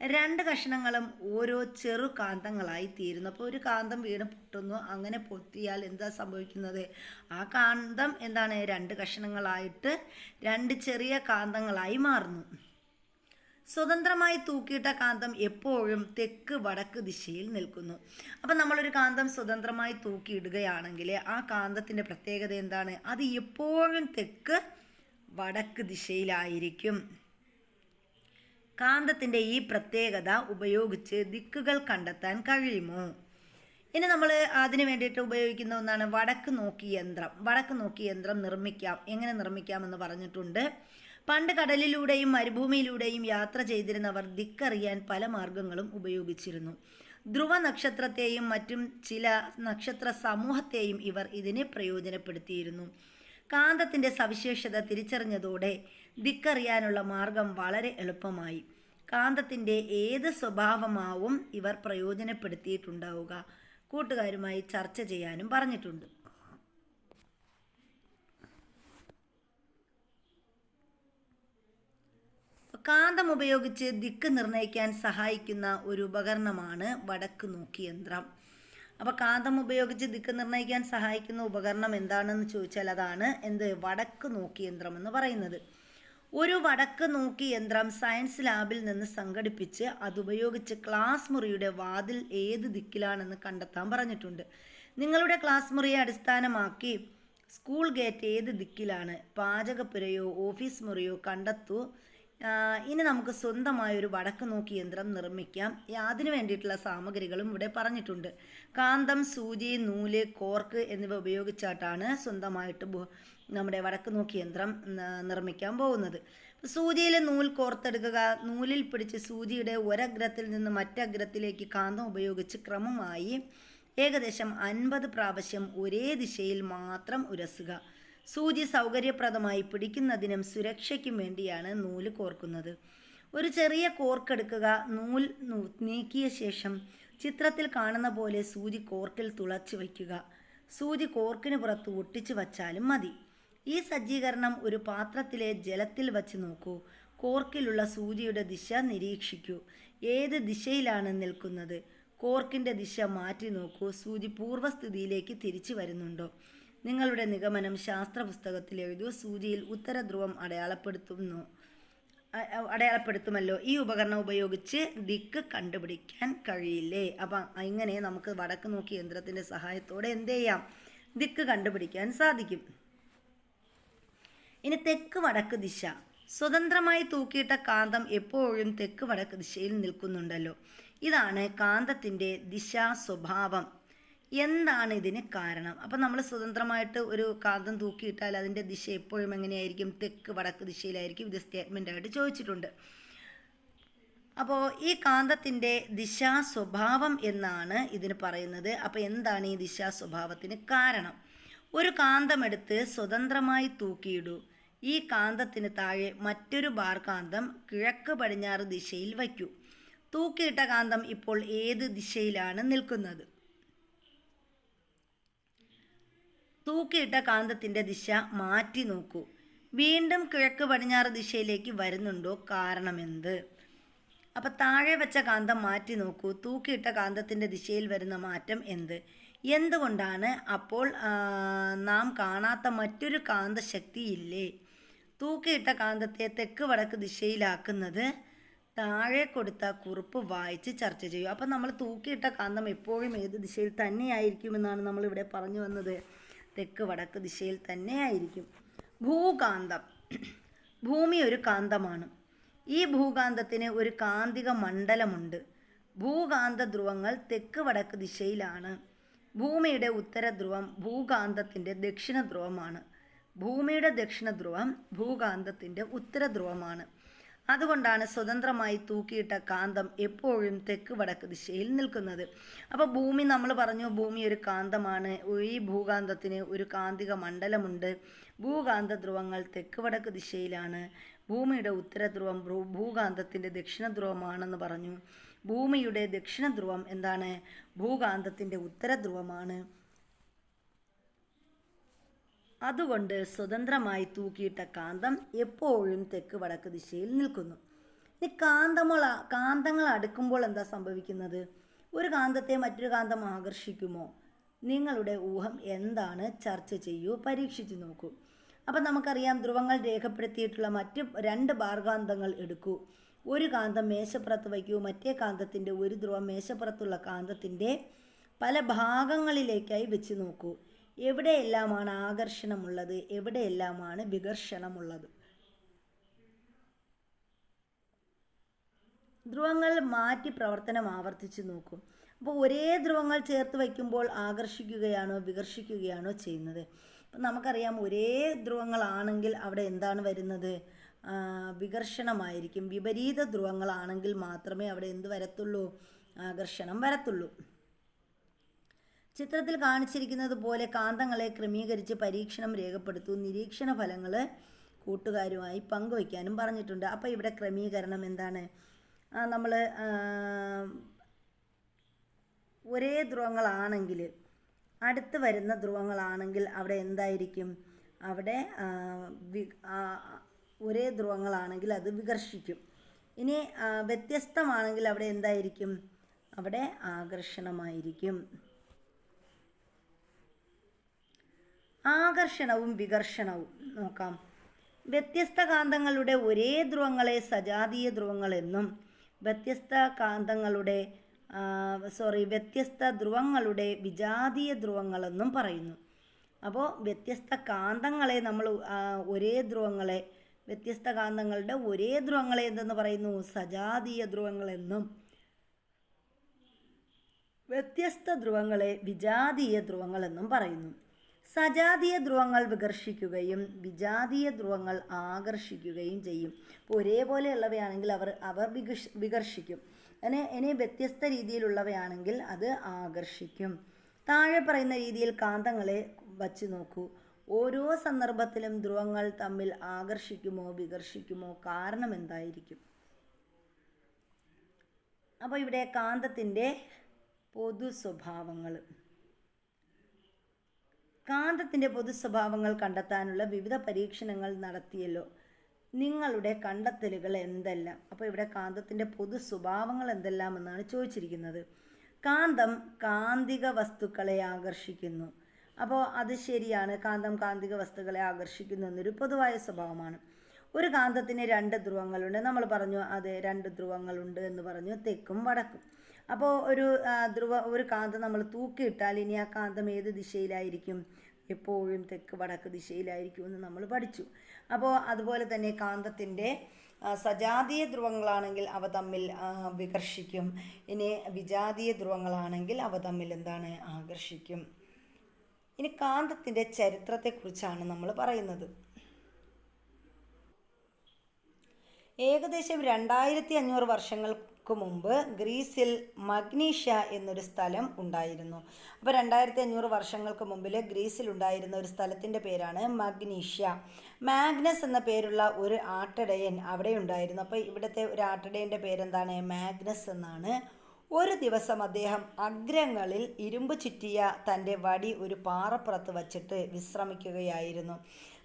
Speaker 1: 2 കഷ്ണങ്ങളും ഓരോ ചെറു കാന്തങ്ങളായി തീരുന്നു. അപ്പോൾ ഒരു കാന്തം വീണ് പൊട്ടുന്നു. അങ്ങനെ പൊട്ടിയാൽ എന്താ സംഭവിക്കുന്നത്? ആ കാന്തം എന്താണ് 2 കഷ്ണങ്ങളായിട്ട് 2 ചെറിയ കാന്തങ്ങളായി മാറുന്നു. സ്വതന്ത്രമായി തൂക്കിയിട്ട കാന്തം എപ്പോഴും തെക്ക് വടക്ക് ദിശയിൽ നിൽക്കുന്നു. അപ്പം നമ്മളൊരു കാന്തം സ്വതന്ത്രമായി തൂക്കിയിടുകയാണെങ്കിൽ ആ കാന്തത്തിൻ്റെ പ്രത്യേകത എന്താണ്? അത് എപ്പോഴും തെക്ക് വടക്ക് ദിശയിലായിരിക്കും. കാന്തത്തിൻ്റെ ഈ പ്രത്യേകത ഉപയോഗിച്ച് ദിക്കുകൾ കണ്ടെത്താൻ കഴിയുമോ? ഇനി നമ്മൾ അതിന് വേണ്ടിയിട്ട് ഉപയോഗിക്കുന്ന ഒന്നാണ് വടക്ക് നോക്കി യന്ത്രം. വടക്ക് നോക്കി യന്ത്രം നിർമ്മിക്കാം. എങ്ങനെ നിർമ്മിക്കാമെന്ന് പറഞ്ഞിട്ടുണ്ട്. പണ്ട് കടലിലൂടെയും മരുഭൂമിയിലൂടെയും യാത്ര ചെയ്തിരുന്നവർ ദിക്കറിയാൻ പല മാർഗങ്ങളും ഉപയോഗിച്ചിരുന്നു. ധ്രുവ നക്ഷത്രത്തെയും മറ്റും ചില നക്ഷത്ര സമൂഹത്തെയും ഇവർ ഇതിന് പ്രയോജനപ്പെടുത്തിയിരുന്നു. കാന്തത്തിൻ്റെ സവിശേഷത തിരിച്ചറിഞ്ഞതോടെ ദിക്കറിയാനുള്ള മാർഗം വളരെ എളുപ്പമായി. കാന്തത്തിൻ്റെ ഏത് സ്വഭാവമാവും ഇവർ പ്രയോജനപ്പെടുത്തിയിട്ടുണ്ടാവുക? കൂട്ടുകാരുമായി ചർച്ച ചെയ്യാനും പറഞ്ഞിട്ടുണ്ട്. കാന്തം ഉപയോഗിച്ച് ദിക്ക് നിർണ്ണയിക്കാൻ സഹായിക്കുന്ന ഒരു ഉപകരണമാണ് വടക്ക് നോക്കി യന്ത്രം. അപ്പോൾ കാന്തം ഉപയോഗിച്ച് ദിക്ക് നിർണ്ണയിക്കാൻ സഹായിക്കുന്ന ഉപകരണം എന്താണെന്ന് ചോദിച്ചാൽ അതാണ് വടക്ക് നോക്കി യന്ത്രം എന്ന് പറയുന്നത്. ഒരു വടക്ക് നോക്കി യന്ത്രം സയൻസ് ലാബിൽ നിന്ന് സംഘടിപ്പിച്ച് അതുപയോഗിച്ച് ക്ലാസ് മുറിയുടെ വാതിൽ ഏത് ദിക്കിലാണെന്ന് കണ്ടെത്താൻ പറഞ്ഞിട്ടുണ്ട്. നിങ്ങളുടെ ക്ലാസ് മുറിയെ അടിസ്ഥാനമാക്കി സ്കൂൾ ഗേറ്റ് ഏത് ദിക്കിലാണ്? പാചകപ്പുരയോ ഓഫീസ് മുറിയോ കണ്ടെത്തൂ. ഇനി നമുക്ക് സ്വന്തമായൊരു വടക്ക് നോക്കി യന്ത്രം നിർമ്മിക്കാം. അതിനു വേണ്ടിയിട്ടുള്ള സാമഗ്രികളും ഇവിടെ പറഞ്ഞിട്ടുണ്ട്. കാന്തം, സൂചി, നൂല്, കോർക്ക് എന്നിവ ഉപയോഗിച്ചായിട്ടാണ് സ്വന്തമായിട്ട് നമ്മുടെ വടക്ക് നോക്കി യന്ത്രം നിർമ്മിക്കാൻ പോകുന്നത്. സൂചിയിൽ നൂൽ കോർത്തെടുക്കുക. നൂലിൽ പിടിച്ച് സൂചിയുടെ ഒരഗ്രത്തിൽ നിന്ന് മറ്റഗ്രത്തിലേക്ക് കാന്തം ഉപയോഗിച്ച് ക്രമമായി ഏകദേശം 50 പ്രാവശ്യം ഒരേ ദിശയിൽ മാത്രം ഉരസുക. സൂചി സൗകര്യപ്രദമായി പിടിക്കുന്നതിനും സുരക്ഷയ്ക്കും വേണ്ടിയാണ് നൂല് കോർക്കുന്നത്. ഒരു ചെറിയ കോർക്കെടുക്കുക. നൂൽ നീക്കിയ ശേഷം ചിത്രത്തിൽ കാണുന്ന പോലെ സൂചി കോർക്കിൽ തുളച്ചു വയ്ക്കുക. സൂചി കോർക്കിന് പുറത്ത് ഒട്ടിച്ചു വച്ചാലും മതി. ഈ സജ്ജീകരണം ഒരു പാത്രത്തിലെ ജലത്തിൽ വച്ച് നോക്കൂ. കോർക്കിലുള്ള സൂചിയുടെ ദിശ നിരീക്ഷിക്കൂ. ഏത് ദിശയിലാണ് നിൽക്കുന്നത്? കോർക്കിൻ്റെ ദിശ മാറ്റി നോക്കൂ. സൂചി പൂർവ്വസ്ഥിതിയിലേക്ക് തിരിച്ചു വരുന്നുണ്ടോ? നിങ്ങളുടെ നിഗമനം ശാസ്ത്ര പുസ്തകത്തിൽ എഴുതൂ. സൂചിയിൽ ഉത്തരധ്രുവം അടയാളപ്പെടുത്തുമല്ലോ. ഈ ഉപകരണം ഉപയോഗിച്ച് ദിക്ക് കണ്ടുപിടിക്കാൻ കഴിയില്ലേ? അപ്പം ഇങ്ങനെ നമുക്ക് വടക്ക് നോക്കി യന്ത്രത്തിൻ്റെ സഹായത്തോടെ എന്ത് ചെയ്യാം? ദിക്ക് കണ്ടുപിടിക്കാൻ സാധിക്കും. ഇനി തെക്ക് വടക്ക് ദിശ. സ്വതന്ത്രമായി തൂക്കിയിട്ട കാന്തം എപ്പോഴും തെക്ക് വടക്ക് ദിശയിൽ നിൽക്കുന്നുണ്ടല്ലോ. ഇതാണ് കാന്തത്തിൻ്റെ ദിശാ സ്വഭാവം. എന്താണ് ഇതിന് കാരണം? അപ്പം നമ്മൾ സ്വതന്ത്രമായിട്ട് ഒരു കാന്തം തൂക്കിയിട്ടാൽ അതിൻ്റെ ദിശ എപ്പോഴും എങ്ങനെയായിരിക്കും? തെക്ക് വടക്ക് ദിശയിലായിരിക്കും. ഇത് സ്റ്റേറ്റ്മെൻ്റായിട്ട് ചോദിച്ചിട്ടുണ്ട്. അപ്പോൾ ഈ കാന്തത്തിൻ്റെ ദിശാ സ്വഭാവം എന്നാണ് ഇതിന് പറയുന്നത്. അപ്പോൾ എന്താണ് ഈ ദിശാ സ്വഭാവത്തിന് കാരണം? ഒരു കാന്തമെടുത്ത് സ്വതന്ത്രമായി തൂക്കിയിടൂ. ഈ കാന്തത്തിന് താഴെ മറ്റൊരു ബാർ കാന്തം കിഴക്ക് പടിഞ്ഞാറ് ദിശയിൽ വയ്ക്കൂ. തൂക്കിയിട്ട കാന്തം ഇപ്പോൾ ഏത് ദിശയിലാണ് നിൽക്കുന്നത്? തൂക്കിയിട്ട കാന്തത്തിൻ്റെ ദിശ മാറ്റി നോക്കൂ. വീണ്ടും കിഴക്ക് പടിഞ്ഞാറ് ദിശയിലേക്ക് വരുന്നുണ്ടോ? കാരണമെന്ത്? അപ്പം താഴെ വെച്ച കാന്തം മാറ്റി നോക്കൂ. തൂക്കിയിട്ട കാന്തത്തിൻ്റെ ദിശയിൽ വരുന്ന മാറ്റം എന്ത്? എന്തുകൊണ്ടാണ്? അപ്പോൾ നാം കാണാത്ത മറ്റൊരു കാന്തശക്തിയില്ലേ? തൂക്കിയിട്ട കാന്തത്തെ തെക്ക് വടക്ക് ദിശയിലാക്കുന്നത്? താഴെ കൊടുത്ത കുറിപ്പ് വായിച്ച് ചർച്ച ചെയ്യൂ. അപ്പം നമ്മൾ തൂക്കിയിട്ട കാന്തം എപ്പോഴും ഏത് ദിശയിൽ തന്നെയായിരിക്കുമെന്നാണ് നമ്മളിവിടെ പറഞ്ഞു വന്നത്. തെക്ക് വടക്ക് ദിശയിൽ തന്നെയായിരിക്കും. ഭൂകാന്തം. ഭൂമി ഒരു കാന്തമാണ്. ഈ ഭൂകാന്തത്തിന് ഒരു കാന്തിക മണ്ഡലമുണ്ട്. ഭൂകാന്ത ധ്രുവങ്ങൾ തെക്ക് വടക്ക് ദിശയിലാണ്. ഭൂമിയുടെ ഉത്തര ധ്രുവം ഭൂകാന്തത്തിൻ്റെ ദക്ഷിണ ധ്രുവമാണ്. ഭൂമിയുടെ ദക്ഷിണ ധ്രുവം ഭൂകാന്തത്തിൻ്റെ ഉത്തര ധ്രുവമാണ്. അതുകൊണ്ടാണ് സ്വതന്ത്രമായി തൂക്കിയിട്ട കാന്തം എപ്പോഴും തെക്ക് വടക്ക് ദിശയിൽ നിൽക്കുന്നത്. അപ്പോൾ ഭൂമി നമ്മൾ പറഞ്ഞു, ഭൂമി ഒരു കാന്തമാണ്. ഈ ഭൂകാന്തത്തിന് ഒരു കാന്തിക മണ്ഡലമുണ്ട്. ഭൂകാന്ത ധ്രുവങ്ങൾ തെക്ക് വടക്ക് ദിശയിലാണ്. ഭൂമിയുടെ ഉത്തര ധ്രുവം ഭൂകാന്തത്തിൻ്റെ ദക്ഷിണ ധ്രുവമാണെന്ന് പറഞ്ഞു. ഭൂമിയുടെ ദക്ഷിണ ധ്രുവം എന്താണ്? ഭൂകാന്തത്തിൻ്റെ ഉത്തര ധ്രുവമാണ്. അതുകൊണ്ട് സ്വതന്ത്രമായി തൂക്കിയിട്ട കാന്തം എപ്പോഴും തെക്ക് വടക്ക് ദിശയിൽ നിൽക്കുന്നു. ഇനി കാന്തങ്ങൾ അടുക്കുമ്പോൾ എന്താ സംഭവിക്കുന്നത്? ഒരു കാന്തത്തെ മറ്റൊരു കാന്തം ആകർഷിക്കുമോ? നിങ്ങളുടെ ഊഹം എന്താണ്? ചർച്ച ചെയ്യൂ, പരീക്ഷിച്ചു നോക്കൂ. അപ്പം നമുക്കറിയാം, ധ്രുവങ്ങൾ രേഖപ്പെടുത്തിയിട്ടുള്ള മറ്റ് 2 ബാർകാന്തങ്ങൾ എടുക്കൂ. ഒരു കാന്തം മേശപ്പുറത്ത് വയ്ക്കൂ. മറ്റേ കാന്തത്തിൻ്റെ ഒരു ധ്രുവം മേശപ്പുറത്തുള്ള കാന്തത്തിൻ്റെ പല ഭാഗങ്ങളിലേക്കായി വെച്ച് നോക്കൂ. എവിടെയെല്ലാമാണ് ആകർഷണമുള്ളത്? എവിടെയെല്ലാമാണ് വികർഷണമുള്ളത്? ധ്രുവങ്ങൾ മാറ്റി പ്രവർത്തനം ആവർത്തിച്ച് നോക്കും. അപ്പോൾ ഒരേ ധ്രുവങ്ങൾ ചേർത്ത് വയ്ക്കുമ്പോൾ ആകർഷിക്കുകയാണോ വികർഷിക്കുകയാണോ ചെയ്യുന്നത്? അപ്പം നമുക്കറിയാം, ഒരേ ധ്രുവങ്ങളാണെങ്കിൽ അവിടെ എന്താണ് വരുന്നത്? വികർഷണമായിരിക്കും. വിപരീത ധ്രുവങ്ങളാണെങ്കിൽ മാത്രമേ അവിടെ എന്ത് വരത്തുള്ളൂ? ആകർഷണം വരത്തുള്ളൂ. ചിത്രത്തിൽ കാണിച്ചിരിക്കുന്നത് പോലെ കാന്തങ്ങളെ ക്രമീകരിച്ച് പരീക്ഷണം രേഖപ്പെടുത്തൂ. നിരീക്ഷണ ഫലങ്ങൾ കൂട്ടുകാരുമായി പങ്കുവയ്ക്കാനും പറഞ്ഞിട്ടുണ്ട്. അപ്പോൾ ഇവിടെ ക്രമീകരണം എന്താണ്? നമ്മൾ ഒരേ ധ്രുവങ്ങളാണെങ്കിൽ, അടുത്ത് വരുന്ന ധ്രുവങ്ങളാണെങ്കിൽ അവിടെ എന്തായിരിക്കും? അവിടെ ഒരേ ധ്രുവങ്ങളാണെങ്കിൽ അത് വികർഷിക്കും. ഇനി വ്യത്യസ്തമാണെങ്കിൽ അവിടെ എന്തായിരിക്കും? അവിടെ ആകർഷണമായിരിക്കും. ആകർഷണവും വികർഷണവും നോക്കാം. വ്യത്യസ്ത കാന്തങ്ങളുടെ ഒരേ ധ്രുവങ്ങളെ സജാതീയ ധ്രുവങ്ങളെന്നും വ്യത്യസ്ത കാന്തങ്ങളുടെ വ്യത്യസ്ത ധ്രുവങ്ങളുടെ വിജാതീയ ധ്രുവങ്ങളെന്നും പറയുന്നു. അപ്പോൾ വ്യത്യസ്ത കാന്തങ്ങളെ നമ്മൾ ഒരേ ധ്രുവങ്ങളെ, വ്യത്യസ്ത കാന്തങ്ങളുടെ ഒരേ ധ്രുവങ്ങളെ എന്തെന്ന് പറയുന്നു? സജാതീയ ധ്രുവങ്ങളെന്നും വ്യത്യസ്ത ധ്രുവങ്ങളെ വിജാതീയ ധ്രുവങ്ങളെന്നും പറയുന്നു. സജാതീയ ധ്രുവങ്ങൾ വികർഷിക്കുകയും വിജാതീയ ധ്രുവങ്ങൾ ആകർഷിക്കുകയും ചെയ്യും. ഇപ്പോൾ ഒരേപോലെയുള്ളവയാണെങ്കിൽ അവർ വികർഷിക്കും. ഇനി വ്യത്യസ്ത രീതിയിലുള്ളവയാണെങ്കിൽ അത് ആകർഷിക്കും. താഴെ പറയുന്ന രീതിയിൽ കാന്തങ്ങളെ വച്ച് നോക്കൂ. ഓരോ സന്ദർഭത്തിലും ധ്രുവങ്ങൾ തമ്മിൽ ആകർഷിക്കുമോ വികർഷിക്കുമോ? കാരണം എന്തായിരിക്കും? അപ്പോൾ ഇവിടെ കാന്തത്തിൻ്റെ പൊതു സ്വഭാവങ്ങൾ. കാന്തത്തിൻ്റെ പൊതു സ്വഭാവങ്ങൾ കണ്ടെത്താനുള്ള വിവിധ പരീക്ഷണങ്ങൾ നടത്തിയല്ലോ. നിങ്ങളുടെ കണ്ടെത്തലുകൾ എന്തെല്ലാം? അപ്പോൾ ഇവിടെ കാന്തത്തിൻ്റെ പൊതു സ്വഭാവങ്ങൾ എന്തെല്ലാം എന്നാണ് ചോദിച്ചിരിക്കുന്നത്. കാന്തം കാന്തിക വസ്തുക്കളെ ആകർഷിക്കുന്നു. അപ്പോൾ അത് ശരിയാണ്. കാന്തം കാന്തിക വസ്തുക്കളെ ആകർഷിക്കുന്നു എന്നൊരു പൊതുവായ സ്വഭാവമാണ്. ഒരു കാന്തത്തിന് 2 ധ്രുവങ്ങളുണ്ട്. നമ്മൾ പറഞ്ഞു അതെ 2 ധ്രുവങ്ങളുണ്ട് എന്ന് പറഞ്ഞു, തെക്കും വടക്കും. അപ്പോൾ ഒരു കാന്തം നമ്മൾ തൂക്കിയിട്ടാൽ ഇനി ആ കാന്തം ഏത് ദിശയിലായിരിക്കും? എപ്പോഴും തെക്ക് വടക്ക് ദിശയിലായിരിക്കും എന്ന് നമ്മൾ പഠിച്ചു. അപ്പോൾ അതുപോലെ തന്നെ കാന്തത്തിൻ്റെ സജാതീയ ധ്രുവങ്ങളാണെങ്കിൽ അവ തമ്മിൽ വികർഷിക്കും. ഇനി വിജാതീയ ധ്രുവങ്ങളാണെങ്കിൽ അവ തമ്മിൽ ആകർഷിക്കും. ഇനി കാന്തത്തിൻ്റെ ചരിത്രത്തെക്കുറിച്ചാണ് നമ്മൾ പറയുന്നത്. ഏകദേശം 2500 വർഷങ്ങൾക്ക് മുമ്പ് ഗ്രീസിൽ മഗ്നീഷ്യ എന്നൊരു സ്ഥലം ഉണ്ടായിരുന്നു. അപ്പോൾ 2500 വർഷങ്ങൾക്ക് മുമ്പിൽ ഗ്രീസിലുണ്ടായിരുന്ന ഒരു സ്ഥലത്തിൻ്റെ പേരാണ് മഗ്നീഷ്യ. മാഗ്നസ് എന്ന പേരുള്ള ഒരു ആട്ടിടയൻ അവിടെ ഉണ്ടായിരുന്നു. അപ്പോൾ ഇവിടുത്തെ ഒരു ആട്ടിടയൻ്റെ പേരെന്താണ്? മാഗ്നസ് എന്നാണ്. ഒരു ദിവസം അദ്ദേഹം അഗ്രങ്ങളിൽ ഇരുമ്പ് ചുറ്റിയ തൻ്റെ വടി ഒരു പാറപ്പുറത്ത് വച്ചിട്ട് വിശ്രമിക്കുകയായിരുന്നു.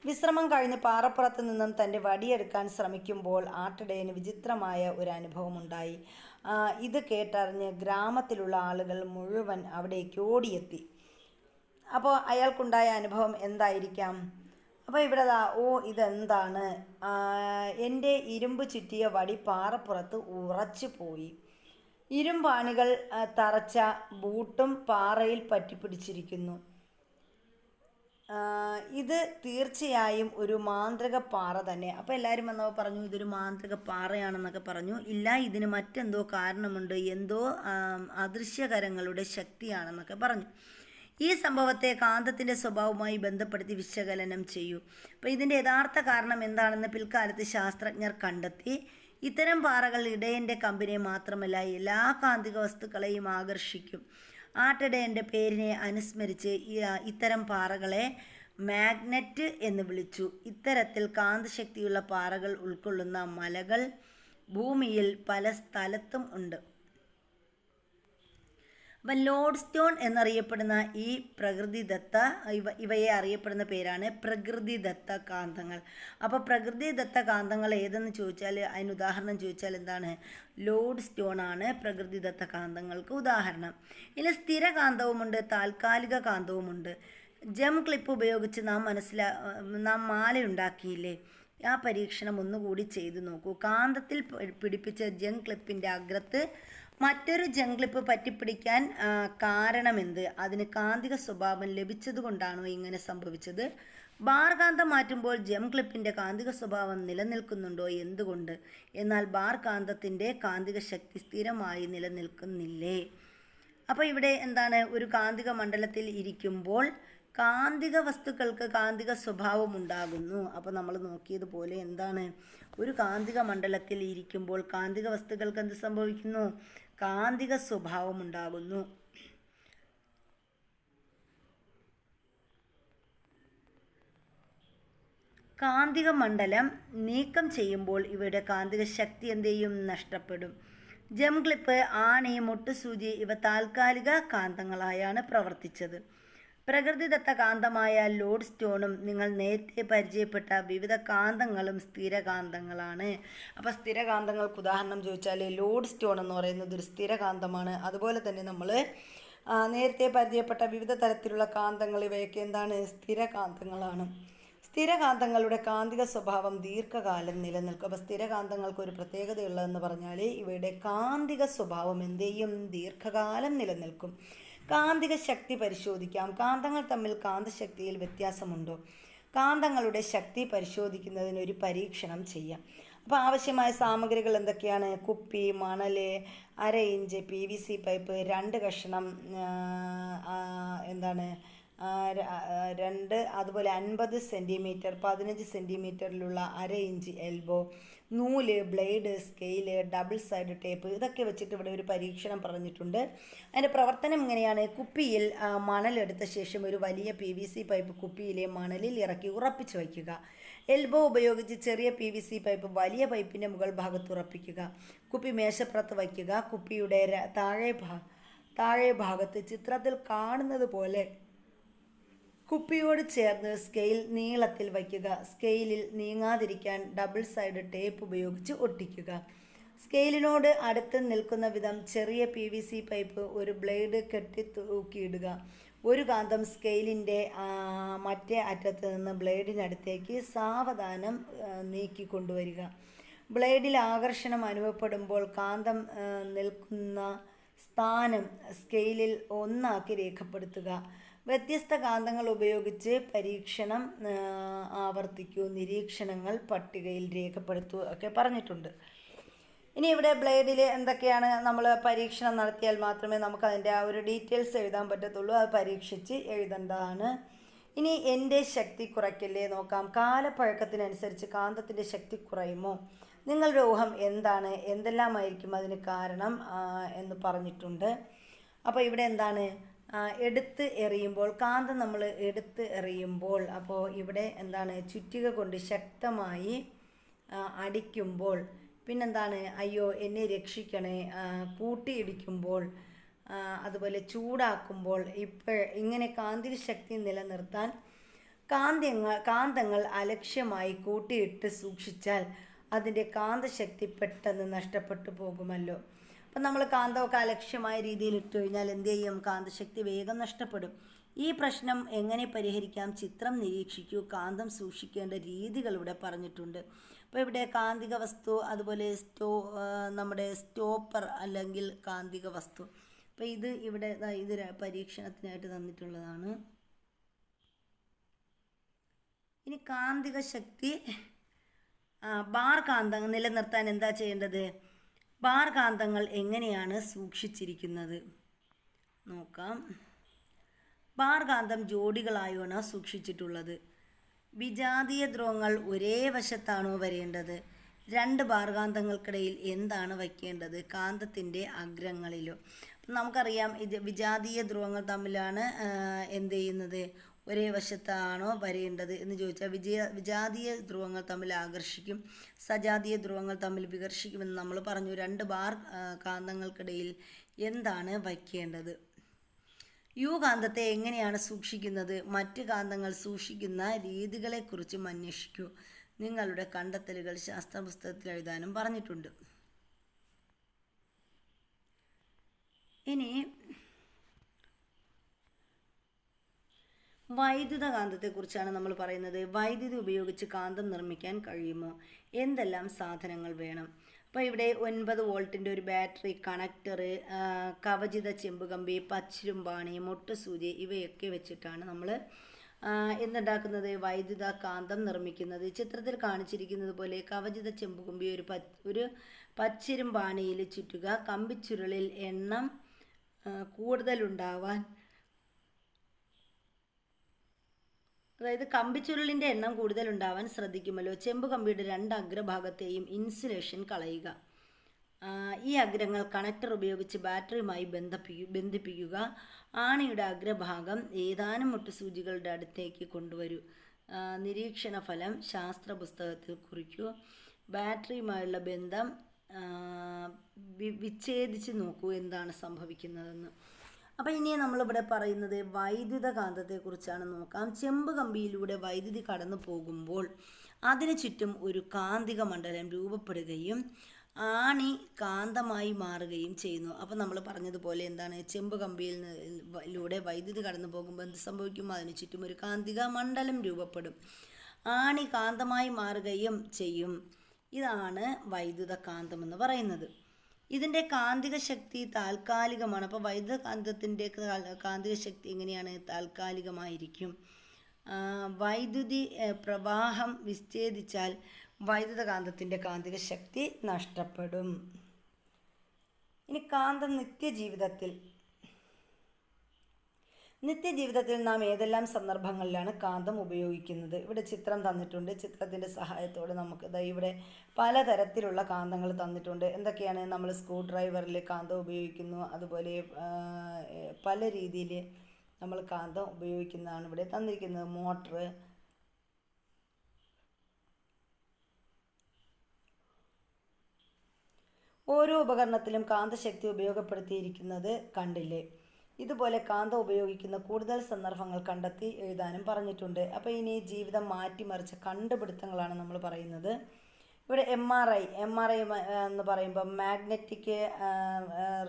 Speaker 1: വിശ്രമം കഴിഞ്ഞ് പാറപ്പുറത്ത് നിന്നും തൻ്റെ വടിയെടുക്കാൻ ശ്രമിക്കുമ്പോൾ ആട്ടിടയന് വിചിത്രമായ ഒരു അനുഭവമുണ്ടായി. ഇത് കേട്ടറിഞ്ഞ് ഗ്രാമത്തിലുള്ള ആളുകൾ മുഴുവൻ അവിടേക്ക് ഓടിയെത്തി. അപ്പോൾ അയാൾക്കുണ്ടായ അനുഭവം എന്തായിരിക്കാം? അപ്പോൾ ഇവിടെ ഇതെന്താണ്? എൻ്റെ ഇരുമ്പ് ചുറ്റിയ വടി പാറപ്പുറത്ത് ഉറച്ചു പോയി. ഇരുമ്പാണികൾ തറച്ച ബൂട്ടും പാറയിൽ പറ്റിപ്പിടിച്ചിരിക്കുന്നു. ഇത് തീർച്ചയായും ഒരു മാന്ത്രിക പാറ തന്നെ. അപ്പോൾ എല്ലാവരും വന്നപ്പോൾ പറഞ്ഞു ഇതൊരു മാന്ത്രിക പാറയാണെന്നൊക്കെ പറഞ്ഞു. ഇല്ല, ഇതിന് മറ്റെന്തോ കാരണമുണ്ട്, എന്തോ അദൃശ്യകരങ്ങളുടെ ശക്തിയാണെന്നൊക്കെ പറഞ്ഞു. ഈ സംഭവത്തെ കാന്തത്തിൻ്റെ സ്വഭാവവുമായി ബന്ധപ്പെടുത്തി വിശകലനം ചെയ്യൂ. അപ്പോൾ ഇതിൻ്റെ യഥാർത്ഥ കാരണം എന്താണെന്ന് പിൽക്കാലത്ത് ശാസ്ത്രജ്ഞർ കണ്ടെത്തി. ഇത്തരം പാറകൾ ഇടയൻ്റെ കമ്പിനെ മാത്രമല്ല എല്ലാ കാന്തിക വസ്തുക്കളെയും ആകർഷിക്കും. ആട്ടിടയൻ്റെ പേരിനെ അനുസ്മരിച്ച് ഇത്തരം പാറകളെ മാഗ്നറ്റ് എന്ന് വിളിച്ചു. ഇത്തരത്തിൽ കാന്തശക്തിയുള്ള പാറകൾ ഉൾക്കൊള്ളുന്ന മലകൾ ഭൂമിയിൽ പല സ്ഥലത്തും ഉണ്ട്. അപ്പം ലോഡ് സ്റ്റോൺ എന്നറിയപ്പെടുന്ന ഈ പ്രകൃതിദത്ത ഇവയെ അറിയപ്പെടുന്ന പേരാണ് പ്രകൃതിദത്ത കാന്തങ്ങൾ. അപ്പോൾ പ്രകൃതിദത്ത കാന്തങ്ങൾ ഏതെന്ന് ചോദിച്ചാൽ അതിന് ഉദാഹരണം ചോദിച്ചാൽ എന്താണ്? ലോഡ് സ്റ്റോൺ ആണ് പ്രകൃതിദത്ത കാന്തങ്ങൾക്ക് ഉദാഹരണം. ഇനി സ്ഥിരകാന്തവുമുണ്ട്, താൽക്കാലിക കാന്തവുമുണ്ട്. ജം ക്ലിപ്പ് ഉപയോഗിച്ച് നാം മാലയുണ്ടാക്കിയില്ലേ? ആ പരീക്ഷണം ഒന്നുകൂടി ചെയ്തു നോക്കൂ. കാന്തത്തിൽ പിടിപ്പിച്ച ജം ക്ലിപ്പിൻ്റെ അഗ്രത്ത് മറ്റൊരു ജംക്ലിപ്പ് പറ്റിപ്പിടിക്കാൻ കാരണമെന്ത്? അതിന് കാന്തിക സ്വഭാവം ലഭിച്ചതുകൊണ്ടാണോ ഇങ്ങനെ സംഭവിച്ചത്? ബാർ കാന്തം മാറ്റുമ്പോൾ ജം ക്ലിപ്പിൻ്റെ കാന്തിക സ്വഭാവം നിലനിൽക്കുന്നുണ്ടോ? എന്തുകൊണ്ട്? എന്നാൽ ബാർ കാന്തത്തിൻ്റെ കാന്തിക ശക്തി സ്ഥിരമായി നിലനിൽക്കുന്നില്ലേ? അപ്പോൾ ഇവിടെ എന്താണ്? ഒരു കാന്തിക മണ്ഡലത്തിൽ ഇരിക്കുമ്പോൾ കാന്തിക വസ്തുക്കൾക്ക് കാന്തിക സ്വഭാവം ഉണ്ടാകുന്നു. അപ്പോൾ നമ്മൾ നോക്കിയതുപോലെ എന്താണ്? ഒരു കാന്തിക മണ്ഡലത്തിൽ ഇരിക്കുമ്പോൾ കാന്തിക വസ്തുക്കൾക്ക് എന്ത് സംഭവിക്കുന്നു? കാന്തിക സ്വഭാവം ഉണ്ടാകുന്നു. കാന്തിക മണ്ഡലം നീക്കം ചെയ്യുമ്പോൾ ഇവയുടെ കാന്തിക ശക്തി എന്ത് ചെയ്യും? നഷ്ടപ്പെടും. ജം ക്ലിപ്പ്, ആണി, മുട്ടുസൂചി ഇവ താൽക്കാലിക കാന്തങ്ങളായാണ് പ്രവർത്തിച്ചത്. പ്രകൃതിദത്ത കാന്തമായ ലോഡ് സ്റ്റോണും നിങ്ങൾ നേരത്തെ പരിചയപ്പെട്ട വിവിധ കാന്തങ്ങളും സ്ഥിരകാന്തങ്ങളാണ്. അപ്പോൾ സ്ഥിരകാന്തങ്ങൾക്ക് ഉദാഹരണം ചോദിച്ചാൽ ലോഡ് സ്റ്റോൺ എന്ന് പറയുന്നത് ഒരു സ്ഥിരകാന്തമാണ്. അതുപോലെ തന്നെ നമ്മൾ നേരത്തെ പരിചയപ്പെട്ട വിവിധ തരത്തിലുള്ള കാന്തങ്ങൾ ഇവയൊക്കെ എന്താണ്? സ്ഥിരകാന്തങ്ങളാണ്. സ്ഥിരകാന്തങ്ങളുടെ കാന്തിക സ്വഭാവം ദീർഘകാലം നിലനിൽക്കും. അപ്പോൾ സ്ഥിരകാന്തങ്ങൾക്ക് ഒരു പ്രത്യേകതയുള്ളതെന്ന് പറഞ്ഞാൽ ഇവയുടെ കാന്തിക സ്വഭാവം എന്ത് ചെയ്യും? ദീർഘകാലം നിലനിൽക്കും. കാന്തിക ശക്തി പരിശോധിക്കാം. കാന്തങ്ങൾ തമ്മിൽ കാന്തശക്തിയിൽ വ്യത്യാസമുണ്ടോ? കാന്തങ്ങളുടെ ശക്തി പരിശോധിക്കുന്നതിന് ഒരു പരീക്ഷണം ചെയ്യാം. അപ്പോൾ ആവശ്യമായ സാമഗ്രികൾ എന്തൊക്കെയാണ്? കുപ്പി, മണൽ, 1/2 ഇഞ്ച് PVC പൈപ്പ്, 2 കഷ്ണം അതുപോലെ 50 സെൻറ്റിമീറ്റർ 15 സെൻറ്റിമീറ്ററിലുള്ള 1/2 ഇഞ്ച് എൽബോ, നൂല്, blade, scale, double side tape, ഇതൊക്കെ വെച്ചിട്ട് ഇവിടെ ഒരു പരീക്ഷണം പറഞ്ഞിട്ടുണ്ട്. അതിൻ്റെ പ്രവർത്തനം ഇങ്ങനെയാണ്. കുപ്പിയിൽ മണലെടുത്ത ശേഷം ഒരു വലിയ PVC പൈപ്പ് കുപ്പിയിലെ മണലിൽ ഇറക്കി ഉറപ്പിച്ച് വയ്ക്കുക. എൽബോ ഉപയോഗിച്ച് ചെറിയ PVC പൈപ്പ് വലിയ പൈപ്പിൻ്റെ മുകൾ ഭാഗത്ത് ഉറപ്പിക്കുക. കുപ്പി മേശപ്പുറത്ത് വയ്ക്കുക. കുപ്പിയുടെ താഴെ ഭാഗത്ത് ചിത്രത്തിൽ കാണുന്നത് പോലെ കുപ്പിയോട് ചേർന്ന് സ്കെയിൽ നീളത്തിൽ വയ്ക്കുക. സ്കെയിലിൽ നീങ്ങാതിരിക്കാൻ ഡബിൾ സൈഡ് ടേപ്പ് ഉപയോഗിച്ച് ഒട്ടിക്കുക. സ്കെയിലിനോട് അടുത്ത് നിൽക്കുന്ന വിധം ചെറിയ PVC പൈപ്പ് ഒരു ബ്ലേഡ് കെട്ടി തൂക്കിയിടുക. ഒരു കാന്തം സ്കെയിലിൻ്റെ മറ്റേ അറ്റത്ത് നിന്ന് ബ്ലേഡിനടുത്തേക്ക് സാവധാനം നീക്കിക്കൊണ്ടുവരിക. ബ്ലേഡിൽ ആകർഷണം അനുഭവപ്പെടുമ്പോൾ കാന്തം നിൽക്കുന്ന സ്ഥാനം സ്കെയിലിൽ 1 ആക്കി രേഖപ്പെടുത്തുക. വ്യത്യസ്ത കാന്തങ്ങൾ ഉപയോഗിച്ച് പരീക്ഷണം ആവർത്തിക്കൂ. നിരീക്ഷണങ്ങൾ പട്ടികയിൽ രേഖപ്പെടുത്തൂ ഒക്കെ പറഞ്ഞിട്ടുണ്ട്. ഇനി ഇവിടെ ബ്ലേഡിൽ എന്തൊക്കെയാണ് നമ്മൾ പരീക്ഷണം നടത്തിയാൽ മാത്രമേ നമുക്കതിൻ്റെ ആ ഒരു ഡീറ്റെയിൽസ് എഴുതാൻ പറ്റത്തുള്ളൂ. അത് പരീക്ഷിച്ച് എഴുതേണ്ടതാണ്. ഇനി എൻ്റെ ശക്തി കുറയ്ക്കല്ലേ നോക്കാം. കാലപ്പഴക്കത്തിനനുസരിച്ച് കാന്തത്തിൻ്റെ ശക്തി കുറയുമോ? നിങ്ങളുടെ ഊഹം എന്താണ്? എന്തെല്ലാമായിരിക്കും അതിന് കാരണം എന്ന് പറഞ്ഞിട്ടുണ്ട്. അപ്പോൾ ഇവിടെ എന്താണ്? എടുത്ത് എറിയുമ്പോൾ കാന്തം നമ്മൾ എടുത്ത് എറിയുമ്പോൾ അപ്പോൾ ഇവിടെ എന്താണ്? ചുറ്റിക കൊണ്ട് ശക്തമായി അടിക്കുമ്പോൾ, പിന്നെന്താണ്? അയ്യോ എന്നെ രക്ഷിക്കണേ, കൂട്ടിയിടിക്കുമ്പോൾ, അതുപോലെ ചൂടാക്കുമ്പോൾ, ഇങ്ങനെ കാന്തിക ശക്തി നിലനിർത്താൻ കാന്തങ്ങൾ അലക്ഷ്യമായി കൂട്ടിയിട്ട് സൂക്ഷിച്ചാൽ അതിൻ്റെ കാന്തശക്തി പെട്ടെന്ന് നഷ്ടപ്പെട്ടു പോകുമല്ലോ. അപ്പം നമ്മൾ കാന്തമൊക്കെ അലക്ഷ്യമായ രീതിയിൽ ഇട്ട് കഴിഞ്ഞാൽ എന്ത് ചെയ്യും? കാന്തശക്തി വേഗം നഷ്ടപ്പെടും. ഈ പ്രശ്നം എങ്ങനെ പരിഹരിക്കാം? ചിത്രം നിരീക്ഷിക്കൂ. കാന്തം സൂക്ഷിക്കേണ്ട രീതികൾ ഇവിടെ പറഞ്ഞിട്ടുണ്ട്. അപ്പോൾ ഇവിടെ കാന്തിക വസ്തു, അതുപോലെ നമ്മുടെ സ്റ്റോപ്പർ അല്ലെങ്കിൽ കാന്തിക വസ്തു. അപ്പോൾ ഇത് ഇവിടെ ഇത് പരീക്ഷണത്തിനായിട്ട് തന്നിട്ടുള്ളതാണ്. ഇനി കാന്തിക ശക്തി ബാർ കാന്തം നിലനിർത്താൻ എന്താ ചെയ്യേണ്ടത്? ബാർ കാന്തങ്ങൾ എങ്ങനെയാണ് സൂക്ഷിച്ചിരിക്കുന്നത് നോക്കാം. ബാർ കാന്തം ജോഡികളായാണ് സൂക്ഷിച്ചിട്ടുള്ളത്. വിജാതീയ ധ്രുവങ്ങൾ ഒരേ വശത്താണോ വരേണ്ടത്? 2 ബാർ കാന്തങ്ങൾക്കിടയിൽ എന്താണ് വയ്ക്കേണ്ടത്? കാന്തത്തിൻ്റെ അഗ്രങ്ങളിലോ? നമുക്കറിയാം ഇത് വിജാതീയ ധ്രുവങ്ങൾ തമ്മിലാണ് എന്ത് ചെയ്യുന്നത്? ഒരേ വശത്താണോ വരേണ്ടത് എന്ന് ചോദിച്ചാൽ വിജാതീയ ധ്രുവങ്ങൾ തമ്മിൽ ആകർഷിക്കും, സജാതീയ ധ്രുവങ്ങൾ തമ്മിൽ വികർഷിക്കുമെന്ന് നമ്മൾ പറഞ്ഞു. 2 ബാർ കാന്തങ്ങൾക്കിടയിൽ എന്താണ് വയ്ക്കേണ്ടത്? യു കാന്തത്തെ എങ്ങനെയാണ് സൂക്ഷിക്കുന്നത്? മറ്റ് കാന്തങ്ങൾ സൂക്ഷിക്കുന്ന രീതികളെക്കുറിച്ചും അന്വേഷിക്കൂ. നിങ്ങളുടെ കണ്ടെത്തലുകൾ ശാസ്ത്ര പുസ്തകത്തിൽ എഴുതാനും പറഞ്ഞിട്ടുണ്ട്. ഇനി വൈദ്യുത കാന്തത്തെക്കുറിച്ചാണ് നമ്മൾ പറയുന്നത്. വൈദ്യുതി ഉപയോഗിച്ച് കാന്തം നിർമ്മിക്കാൻ കഴിയുമോ? എന്തെല്ലാം സാധനങ്ങൾ വേണം? അപ്പോൾ ഇവിടെ 9 വോൾട്ടിൻ്റെ ഒരു ബാറ്ററി, കണക്ടർ, കവചിത ചെമ്പുകമ്പി, പച്ചിരുമ്പാണി, മൊട്ടുസൂചി ഇവയൊക്കെ വെച്ചിട്ടാണ് നമ്മൾ എന്തുണ്ടാക്കുന്നത്? വൈദ്യുത കാന്തം നിർമ്മിക്കുന്നത്. ചിത്രത്തിൽ കാണിച്ചിരിക്കുന്നത് പോലെ കവചിത ചെമ്പുകമ്പി ഒരു പച്ചിരുമ്പാണിയിൽ ചുറ്റുക. കമ്പിച്ചുരുളിൽ എണ്ണം കൂടുതലുണ്ടാവാൻ, അതായത് കമ്പിച്ചുരുളിൻ്റെ എണ്ണം കൂടുതലുണ്ടാവാൻ ശ്രദ്ധിക്കുമല്ലോ. ചെമ്പുകമ്പിയുടെ 2 അഗ്രഭാഗത്തെയും ഇൻസുലേഷൻ കളയുക. ഈ അഗ്രങ്ങൾ കണക്ടർ ഉപയോഗിച്ച് ബാറ്ററിയുമായി ബന്ധിപ്പിക്കുക. ആണിയുടെ അഗ്രഭാഗം ഏതാനും മുട്ടുസൂചികളുടെ അടുത്തേക്ക് കൊണ്ടുവരൂ. നിരീക്ഷണ ഫലം ശാസ്ത്ര പുസ്തകത്തിൽ കുറിക്കൂ. ബാറ്ററിയുമായുള്ള ബന്ധം വിച്ഛേദിച്ച് നോക്കൂ എന്താണ് സംഭവിക്കുന്നതെന്ന്. അപ്പോൾ ഇനി നമ്മളിവിടെ പറയുന്നത് വൈദ്യുത കാന്തത്തെക്കുറിച്ചാണ് നോക്കാം. ചെമ്പ് കമ്പിയിലൂടെ വൈദ്യുതി കടന്നു പോകുമ്പോൾ അതിനു ചുറ്റും ഒരു കാന്തിക മണ്ഡലം രൂപപ്പെടുകയും ആണി കാന്തമായി മാറുകയും ചെയ്യുന്നു. അപ്പോൾ നമ്മൾ പറഞ്ഞതുപോലെ എന്താണ്? ചെമ്പ് കമ്പിയിലൂടെ വൈദ്യുതി കടന്നു പോകുമ്പോൾ എന്ത് സംഭവിക്കും? അതിനു ചുറ്റും ഒരു കാന്തിക മണ്ഡലം രൂപപ്പെടും. ആണി കാന്തമായി മാറുകയും ചെയ്യും. ഇതാണ് വൈദ്യുത കാന്തം എന്ന് പറയുന്നത്. ഇതിൻ്റെ കാന്തിക ശക്തി താൽക്കാലികമാണ്. അപ്പോൾ വൈദ്യുത കാന്തത്തിൻ്റെ കാന്തിക ശക്തി എങ്ങനെയാണ്? താൽക്കാലികമായിരിക്കും. വൈദ്യുതി പ്രവാഹം വിച്ഛേദിച്ചാൽ വൈദ്യുത കാന്തത്തിൻ്റെ കാന്തിക ശക്തി നഷ്ടപ്പെടും. ഇനി കാന്തം നിത്യജീവിതത്തിൽ നാം ഏതെല്ലാം സന്ദർഭങ്ങളിലാണ് കാന്തം ഉപയോഗിക്കുന്നത്? ഇവിടെ ചിത്രം തന്നിട്ടുണ്ട്. ചിത്രത്തിൻ്റെ സഹായത്തോടെ നമുക്ക് ഇവിടെ പലതരത്തിലുള്ള കാന്തങ്ങൾ തന്നിട്ടുണ്ട്. എന്തൊക്കെയാണ്? നമ്മൾ സ്ക്രൂ ഡ്രൈവറിൽ കാന്തം ഉപയോഗിക്കുന്നു. അതുപോലെ പല രീതിയിൽ നമ്മൾ കാന്തം ഉപയോഗിക്കുന്നതാണ് ഇവിടെ തന്നിരിക്കുന്നത്. മോട്ടർ, ഓരോ ഉപകരണത്തിലും കാന്തശക്തി ഉപയോഗപ്പെടുത്തിയിരിക്കുന്നത് കണ്ടില്ലേ? ഇതുപോലെ കാന്തം ഉപയോഗിക്കുന്ന കൂടുതൽ സന്ദർഭങ്ങൾ കണ്ടെത്തി എഴുതാനും പറഞ്ഞിട്ടുണ്ട്. അപ്പോൾ ഇനി ജീവിതം മാറ്റിമറിച്ച കണ്ടുപിടുത്തങ്ങളാണ് നമ്മൾ പറയുന്നത്. ഇവിടെ MRI എന്ന് പറയുമ്പോൾ മാഗ്നറ്റിക്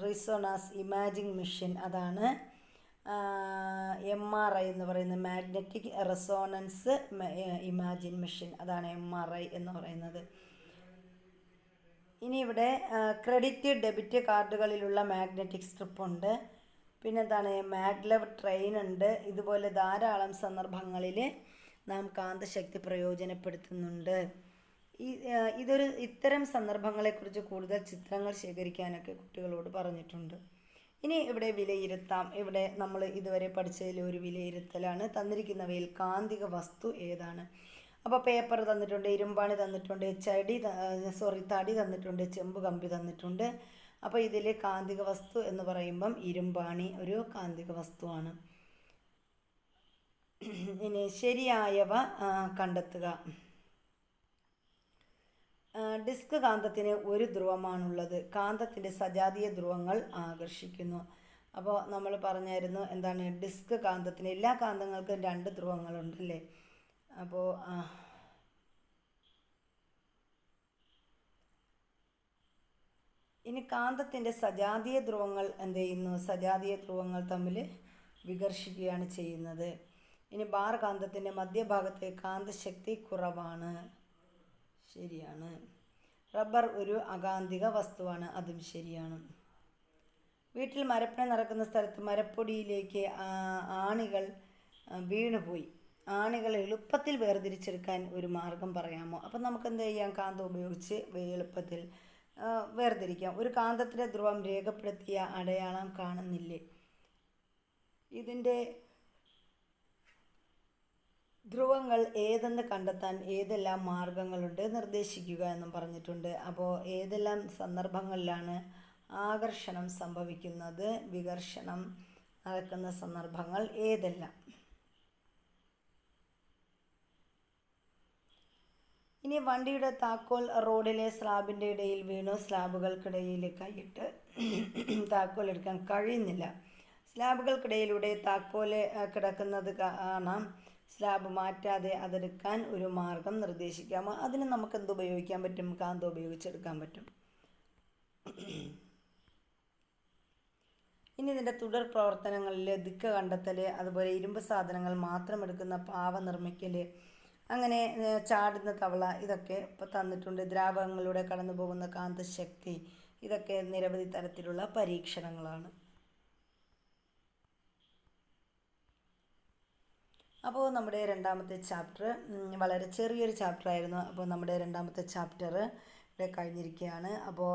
Speaker 1: റിസോണൻസ് ഇമാജിംഗ് മെഷീൻ, അതാണ് MRI എന്ന് പറയുന്നത്. മാഗ്നറ്റിക് റെസോണൻസ് ഇമാജിംഗ് മെഷീൻ, അതാണ് MRI എന്ന് പറയുന്നത്. ഇനി ഇവിടെ ക്രെഡിറ്റ് ഡെബിറ്റ് കാർഡുകളിലുള്ള മാഗ്നറ്റിക് സ്ട്രിപ്പ് ഉണ്ട്. പിന്നെന്താണ്? മാഗ്ലെവ് ട്രെയിൻ ഉണ്ട്. ഇതുപോലെ ധാരാളം സന്ദർഭങ്ങളിൽ നാം കാന്തശക്തി പ്രയോജനപ്പെടുത്തുന്നുണ്ട്. ഇത്തരം സന്ദർഭങ്ങളെക്കുറിച്ച് കൂടുതൽ ചിത്രങ്ങൾ ശേഖരിക്കാനൊക്കെ കുട്ടികളോട് പറഞ്ഞിട്ടുണ്ട്. ഇനി ഇവിടെ വിലയിരുത്താം. ഇവിടെ നമ്മൾ ഇതുവരെ പഠിച്ചതിൽ ഒരു വിലയിരുത്തലാണ്. തന്നിരിക്കുന്നവയിൽ കാന്തിക വസ്തു ഏതാണ്? അപ്പോൾ പേപ്പർ തന്നിട്ടുണ്ട്, ഇരുമ്പാണി തന്നിട്ടുണ്ട്, തടി തന്നിട്ടുണ്ട്, ചെമ്പ് കമ്പി തന്നിട്ടുണ്ട്. അപ്പോൾ ഇതിൽ കാന്തിക വസ്തു എന്ന് പറയുമ്പം ഇരുമ്പാണി ഒരു കാന്തിക വസ്തുവാണ്. ഇനി ശരിയായവ കണ്ടെത്തുക. ഡിസ്ക് കാന്തത്തിന് ഒരു ധ്രുവമാണുള്ളത്. കാന്തത്തിൻ്റെ സജാതീയ ധ്രുവങ്ങൾ ആകർഷിക്കുന്നു. അപ്പോൾ നമ്മൾ പറഞ്ഞായിരുന്നു എന്താണ്? ഡിസ്ക് കാന്തത്തിന് എല്ലാ കാന്തങ്ങൾക്കും 2 ധ്രുവങ്ങളുണ്ടല്ലേ? അപ്പോൾ ഇനി കാന്തത്തിൻ്റെ സജാതീയ ധ്രുവങ്ങൾ എന്ത് ചെയ്യുന്നു? സജാതീയ ധ്രുവങ്ങൾ തമ്മിൽ വികർഷിക്കുകയാണ് ചെയ്യുന്നത്. ഇനി ബാർ കാന്തത്തിൻ്റെ മധ്യഭാഗത്ത് കാന്തശക്തി കുറവാണ്. ശരിയാണ്. റബ്ബർ ഒരു അകാന്തിക വസ്തുവാണ്. അതും ശരിയാണ്. വീട്ടിൽ മരപ്പണി നടക്കുന്ന സ്ഥലത്ത് മരപ്പൊടിയിലേക്ക് ആണികൾ വീണുപോയി. ആണികൾ എളുപ്പത്തിൽ വേർതിരിച്ചെടുക്കാൻ ഒരു മാർഗം പറയാമോ? അപ്പം നമുക്ക് എന്ത് ചെയ്യാം? കാന്തം ഉപയോഗിച്ച് എളുപ്പത്തിൽ വേർതിരിക്കാം. ഒരു കാന്തത്തിൻ്റെ ധ്രുവം രേഖപ്പെടുത്തിയ അടയാളം കാണുന്നില്ലേ? ഇതിൻ്റെ ധ്രുവങ്ങൾ ഏതെന്ന് കണ്ടെത്താൻ ഏതെല്ലാം മാർഗങ്ങളുണ്ട് നിർദ്ദേശിക്കുക എന്നും പറഞ്ഞിട്ടുണ്ട്. അപ്പോൾ ഏതെല്ലാം സന്ദർഭങ്ങളിലാണ് ആകർഷണം സംഭവിക്കുന്നത്, വികർഷണം നടക്കുന്ന സന്ദർഭങ്ങൾ ഏതെല്ലാം? ഇനി വണ്ടിയുടെ താക്കോൽ റോഡിലെ സ്ലാബിൻ്റെ ഇടയിൽ വീണു. സ്ലാബുകൾക്കിടയിൽ കൈയിട്ട് താക്കോൽ എടുക്കാൻ കഴിയുന്നില്ല. സ്ലാബുകൾക്കിടയിലൂടെ താക്കോൽ കിടക്കുന്നത് കാണാം. സ്ലാബ് മാറ്റാതെ അതെടുക്കാൻ ഒരു മാർഗം നിർദ്ദേശിക്കാമോ? അതിന് നമുക്ക് എന്ത് ഉപയോഗിക്കാൻ പറ്റും? കാന്തം ഉപയോഗിച്ചെടുക്കാൻ പറ്റും. ഇനി ഇതിൻ്റെ തുടർ പ്രവർത്തനങ്ങളിൽ ദിക്ക് കണ്ടെത്തൽ, അതുപോലെ ഇരുമ്പ് സാധനങ്ങൾ മാത്രം എടുക്കുന്ന പാവ നിർമ്മിക്കൽ, അങ്ങനെ ചാടുന്ന തവള, ഇതൊക്കെ ഇപ്പോൾ തന്നിട്ടുണ്ട്. ദ്രാവകങ്ങളിലൂടെ കടന്നു പോകുന്ന കാന്തശക്തി, ഇതൊക്കെ നിരവധി തരത്തിലുള്ള പരീക്ഷണങ്ങളാണ്. അപ്പോൾ നമ്മുടെ രണ്ടാമത്തെ ചാപ്റ്റർ വളരെ ചെറിയൊരു ചാപ്റ്ററായിരുന്നു. അപ്പോൾ നമ്മുടെ രണ്ടാമത്തെ ചാപ്റ്റർ കഴിഞ്ഞിരിക്കുകയാണ്. അപ്പോൾ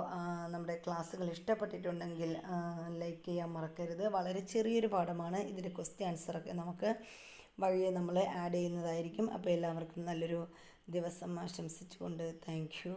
Speaker 1: നമ്മുടെ ക്ലാസ്സുകൾ ഇഷ്ടപ്പെട്ടിട്ടുണ്ടെങ്കിൽ ലൈക്ക് ചെയ്യാൻ മറക്കരുത്. വളരെ ചെറിയൊരു പാഠമാണ്. ഇതിൻ്റെ ക്വസ്റ്റ്യൻ ആൻസറൊക്കെ നമുക്ക് വഴിയെ നമ്മൾ ആഡ് ചെയ്യുന്നതായിരിക്കും. അപ്പോൾ എല്ലാവർക്കും നല്ലൊരു ദിവസം ആശംസിച്ചുകൊണ്ട് താങ്ക് യു.